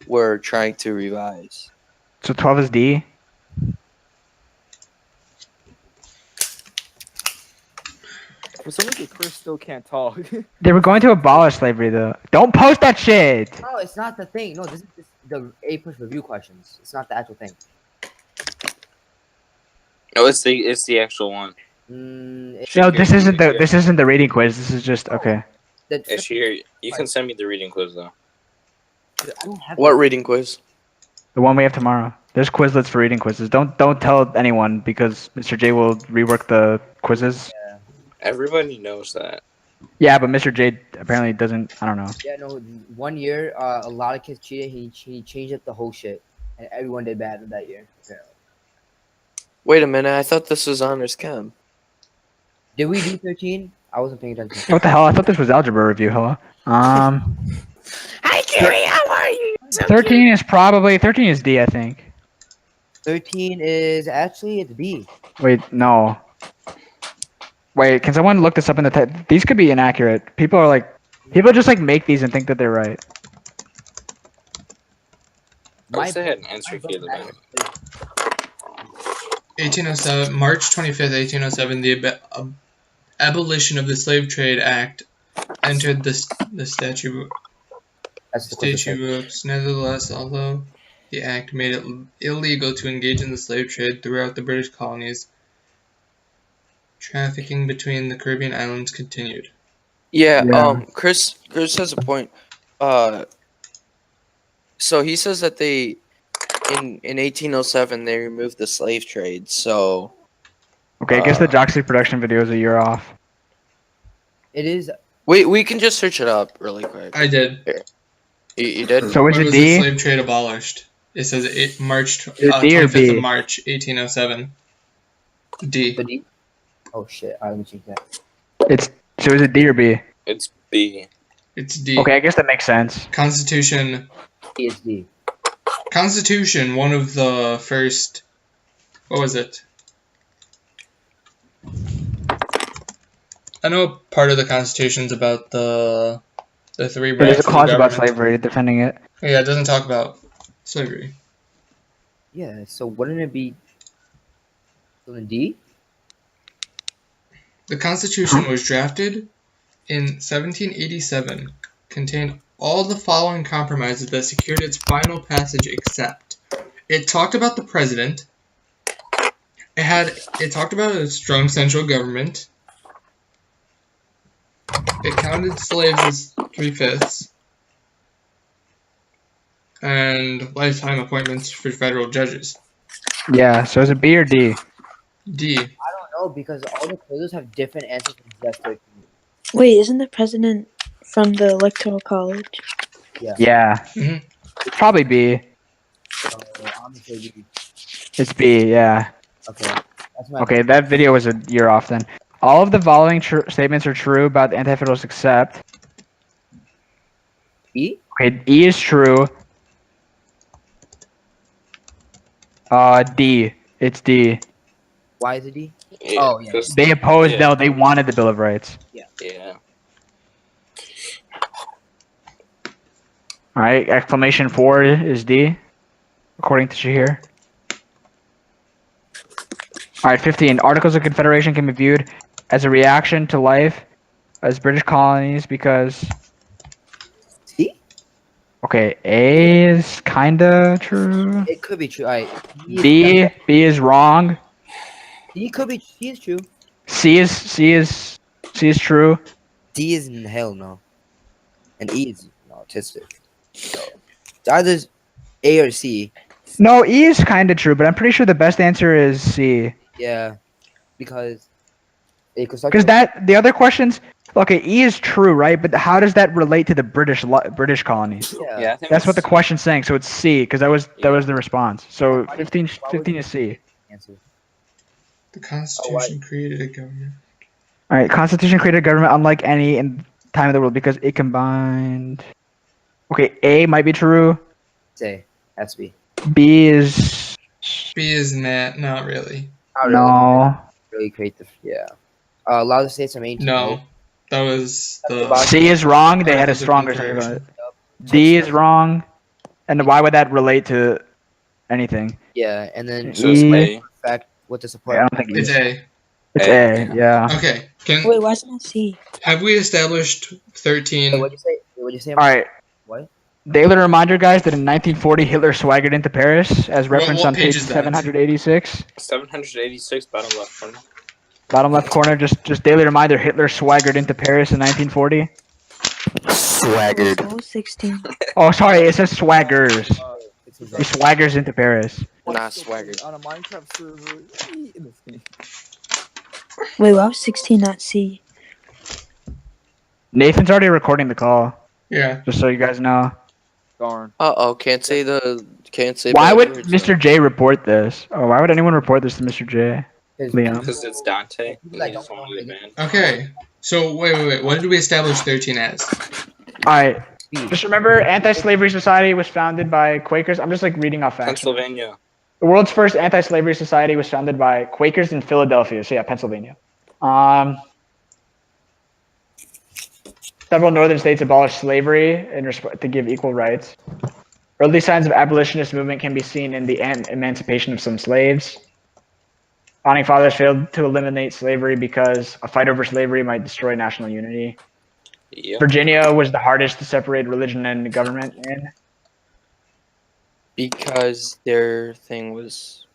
were trying to revise. So 12 is D? For some reason, Chris still can't talk. They were going to abolish slavery, though. Don't post that shit! No, it's not the thing. No, this is the Apush review questions. It's not the actual thing. No, it's the actual one. No, this isn't the rating quiz. This is just okay. It's here. You can send me the reading quiz though. What reading quiz? The one we have tomorrow. There's Quizlets for reading quizzes. Don't tell anyone because Mr. J will rework the quizzes. Yeah. Everybody knows that. Yeah, but Mr. J apparently doesn't. I don't know. Yeah, no. 1 year, a lot of kids cheated. He changed up the whole shit, and everyone did bad that year. Apparently. Wait a minute. I thought this was honors chem. Did we do 13? I wasn't paying attention. What the hell? I thought this was algebra review. Hello. Hi, Jerry. How are you? 13 is D, I think. 13 is actually it's B. Wait, no. Wait, can someone look this up in the text? These could be inaccurate. People just like make these and think that they're right. I wish they had an answer key to that. 1807, March 25th, 1807, the Abolition of the Slave Trade Act entered the statute books. Nevertheless, although the act made it illegal to engage in the slave trade throughout the British colonies, trafficking between the Caribbean islands continued. Yeah. Chris has a point. So he says that they in 1807 they removed the slave trade. So Okay, I guess the Joxy production video is a year off. It is. we can just search it up really quick. I did. Here. You did? So is When it was D? the slave trade abolished? It says March Is it D or 25th B? of March 1807. D. The D? Oh shit! Let me check that. Is it D or B? It's B. It's D. Okay, I guess that makes sense. Constitution. It's D. Constitution, one of the first. What was it? I know part of the Constitution's about the three But there's a branches of clause about government. slavery defending it. Yeah, it doesn't talk about slavery. Yeah, so wouldn't it be still in D? The Constitution was drafted in 1787, contained all the following compromises that secured its final passage except it talked about the president, it talked about a strong central government, it counted slaves as 3/5, and lifetime appointments for federal judges. Yeah, so is it B or D? D. I don't know because all the quizzes have different answers from just 13. Wait, isn't the president from the Electoral College? Yeah. Yeah. Mhm. It's probably B. So I'm gonna say D. It's B, yeah. Okay. That's my Okay, that video was a year off then. All of the following statements are true about the Anti-Federalists except... E? Okay, E is true. D. It's D. Why is it D? Yeah, Oh, yeah. 'cause- They opposed, yeah. no, they wanted the Bill of Rights. Yeah. Alright, exclamation 4 is D, according to Shahir. Alright, 15. Articles of Confederation can be viewed as a reaction to life as British colonies because... C? Okay, A is kinda true. It could be true. Alright. B is wrong. D could be. C is true. C is true. D is in hell no. And E is autistic. So it's either A or C. No, E is kinda true, but I'm pretty sure the best answer is C. Yeah. Because Because the other questions, okay, E is true, right? But how does that relate to the British colonies? Yeah. I think That's what the question's saying. So it's C, because that was the response. So 15 is C. answer. The Constitution created a government. All right, Constitution created a government unlike any in time of the world because it combined. Okay, A might be true. Say. Has to be. B is B is not really. Not no. really create the. Yeah. Allow the states to maintain. No, that was the. C is wrong. They had a Articles of stronger Confederation. second. D is wrong. And why would that relate to anything? Yeah, and then So it's A. fact with the support. I don't think It's A. It's A. Yeah. Okay. Wait, why isn't it C? Have we established 13? Wait, what'd you say? What'd you say? All right. What? Daily reminder, guys, that in 1940 Hitler swaggered into Paris, as referenced what on page page is that? 786. 786, bottom left corner. Bottom left corner, just daily reminder, Hitler swaggered into Paris in 1940. Swaggered. Oh, 16. Oh, sorry, it says swaggers. It's a He swaggers into Paris. Not swaggered. on a Minecraft server. In this game. Wait, why was 16 not C? Nathan's already recording the call, Yeah. just so you guys know. Darn. Can't say Why bad would words, Mr. J report this? Oh, why would anyone report this to Mr. J? Liam. Because it's Dante. And Like, he's only the man. Okay. So wait. What did we establish 13 as? Alright, just remember, Anti-Slavery Society was founded by Quakers. I'm just like reading off facts. Pennsylvania. The world's first anti-slavery society was founded by Quakers in Philadelphia. So yeah, Pennsylvania. Several northern states abolished slavery to give equal rights. Early signs of abolitionist movement can be seen in the emancipation of some slaves. Founding fathers failed to eliminate slavery because a fight over slavery might destroy national unity. Yep. Virginia was the hardest to separate religion and government in. because their thing was.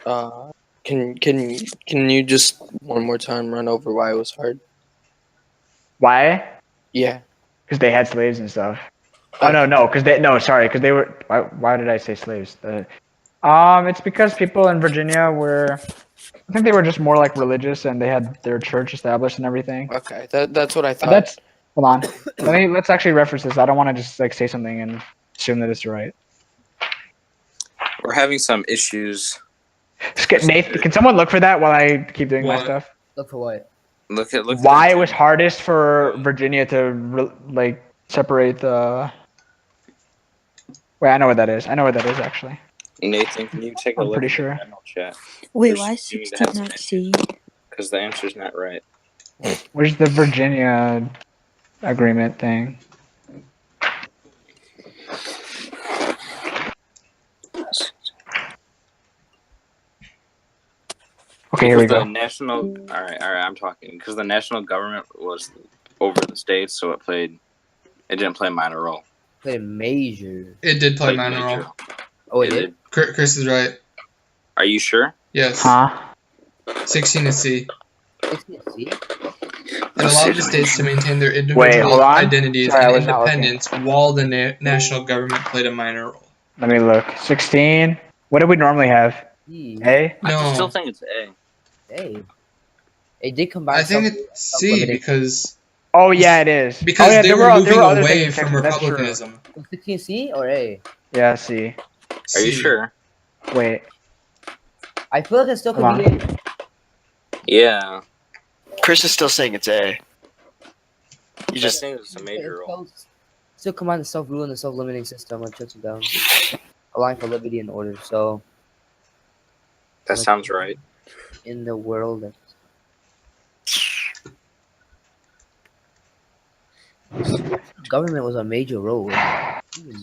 Can you just one more time run over why it was hard? Why? Yeah. Because they had slaves and stuff. Oh no, because they were. Why did I say slaves? It's because people in Virginia were. I think they were just more like religious, and they had their church established and everything. Okay, that's what I thought. Hold on. Let's actually reference this. I don't want to just like say something and assume that it's right. We're having some issues. Nathan, can someone look for that while I keep doing my What? stuff? Look for what? Look at why it was hardest for Virginia to like separate the. Wait, I know what that is. I know what that is actually. Nathan, can you take a I'm look pretty at sure. the general chat? Wait, why is 16 not C? Because the answer's not right. Where's the Virginia agreement thing? Okay, here we Because go. the national. All right, I'm talking. Because the national government was over the states, so it didn't play a minor role. Played a major. It did play Played minor major. role. Oh, it did? Chris is right. Are you sure? Yes. Huh? 16 is C. 16 is C? It allowed the states to maintain their Wait, individual hold on. identities Sorry, I and was not looking. independence while the national government played a minor role. Let me look. 16. What do we normally have? C. A? I No. still think it's A. A. It did combine. I think it's C because Oh yeah, it is. because oh, yeah, they there were there moving were other away things in from Texas. That's true. republicanism. 16 C or A? Yeah, C. Are you sure? Wait. I feel like it still could Hold be on. A. Yeah. Chris is still saying it's A. You I just think it's a major role. Still combine the self-rule and the self-limiting system of checks and balances, allowing for liberty and order. So That sounds right. in the world, government was a major role.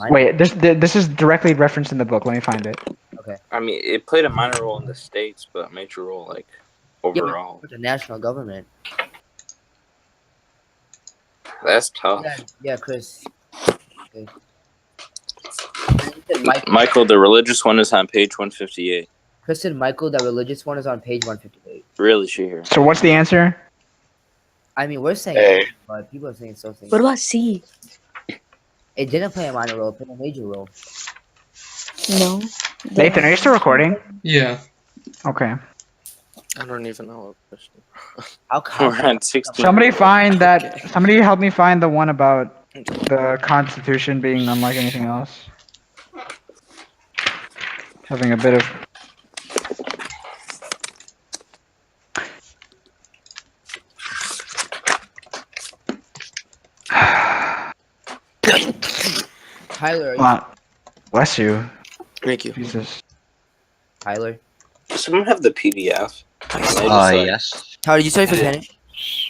Wait, this is directly referenced in the book. Let me find it. Okay. I mean, it played a minor role in the states, but a major role, like, overall. The national government. That's tough. Yeah, Chris. Okay. Michael, the religious one is on page 158. Chris and Michael, the religious one is on page 158. Really, Shahir? So what's the answer? I mean, we're saying A. A, but people are saying so. What about C? It didn't play a minor role; it played a major role. No. Nathan, are you still recording? Yeah. Okay. I don't even know what question. We're on 16. Somebody find that. Somebody help me find the one about the Constitution being unlike anything else. Having a bit of. Tyler, Bless you. Thank you. Jesus. Tyler. Does someone have the PDF? Yes. Tyler, you study for Spanish?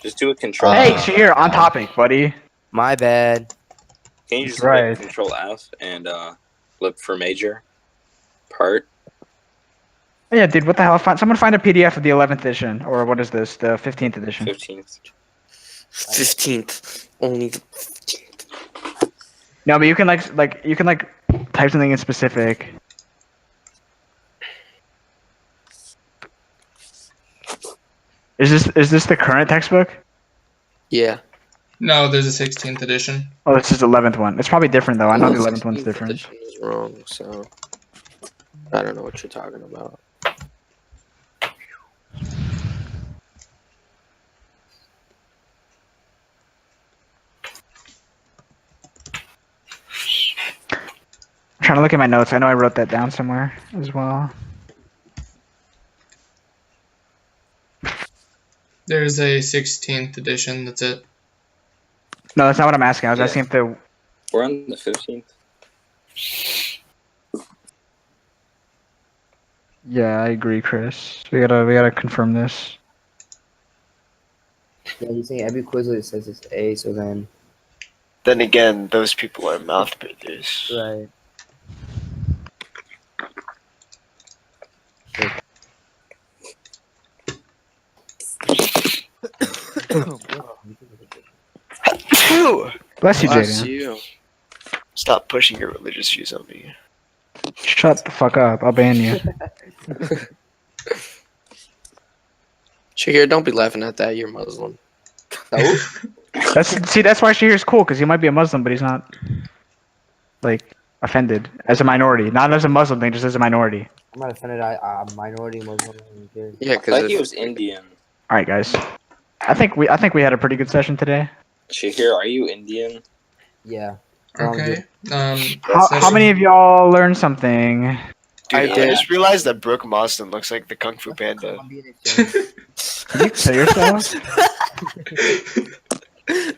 Just do a control. Hey, Shahir, on topic, buddy. My bad. Can you just right. hit Control F and look for major part? Yeah, dude, what the hell? Someone find a PDF of the 11th edition, or what is this? The 15th edition. 15th. 15th. Only the 15th. No, but you can you can type something in specific. Is this the current textbook? Yeah. No, there's a 16th edition. Oh, this is the 11th one. It's probably different though. I know the 11th one's 16th different. edition is wrong, so I don't know what you're talking about. I'm trying to look at my notes. I know I wrote that down somewhere as well. There's a 16th edition. That's it. No, that's not what I'm asking. I was asking if the. We're on the 15th. Yeah, I agree, Chris. We gotta confirm this. Yeah, he's saying every Quizlet says it's A, so then. Then again, those people are mouth breathers. Right. Bless you, Bless Jaden. you. Stop pushing your religious views on me. Shut the fuck up. I'll ban you. Shahir, don't be laughing at that. You're Muslim. That's why Shahir's cool, because he might be a Muslim, but he's not like offended as a minority, not as a Muslim thing, just as a minority. I'm not offended. I'm a minority Muslim. Yeah, I thought he was Indian. All right, guys. I think we had a pretty good session today. Shahir, are you Indian? Yeah. Okay. How many of y'all learned something? Dude, I just realized that Brooke Marsden looks like the Kung Fu Panda. Can you kill yourself?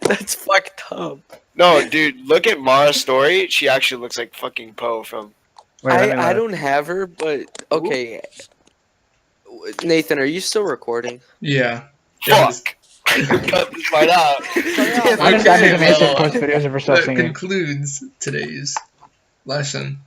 That's fucked up. No, dude, look at Mara's story. She actually looks like fucking Poe from. Wait, let me I look. don't have her, but okay. Nathan, are you still recording? Yeah. Fuck. Cut this part out. Why does that Okay, make me well, post videos of herself that singing? concludes today's lesson.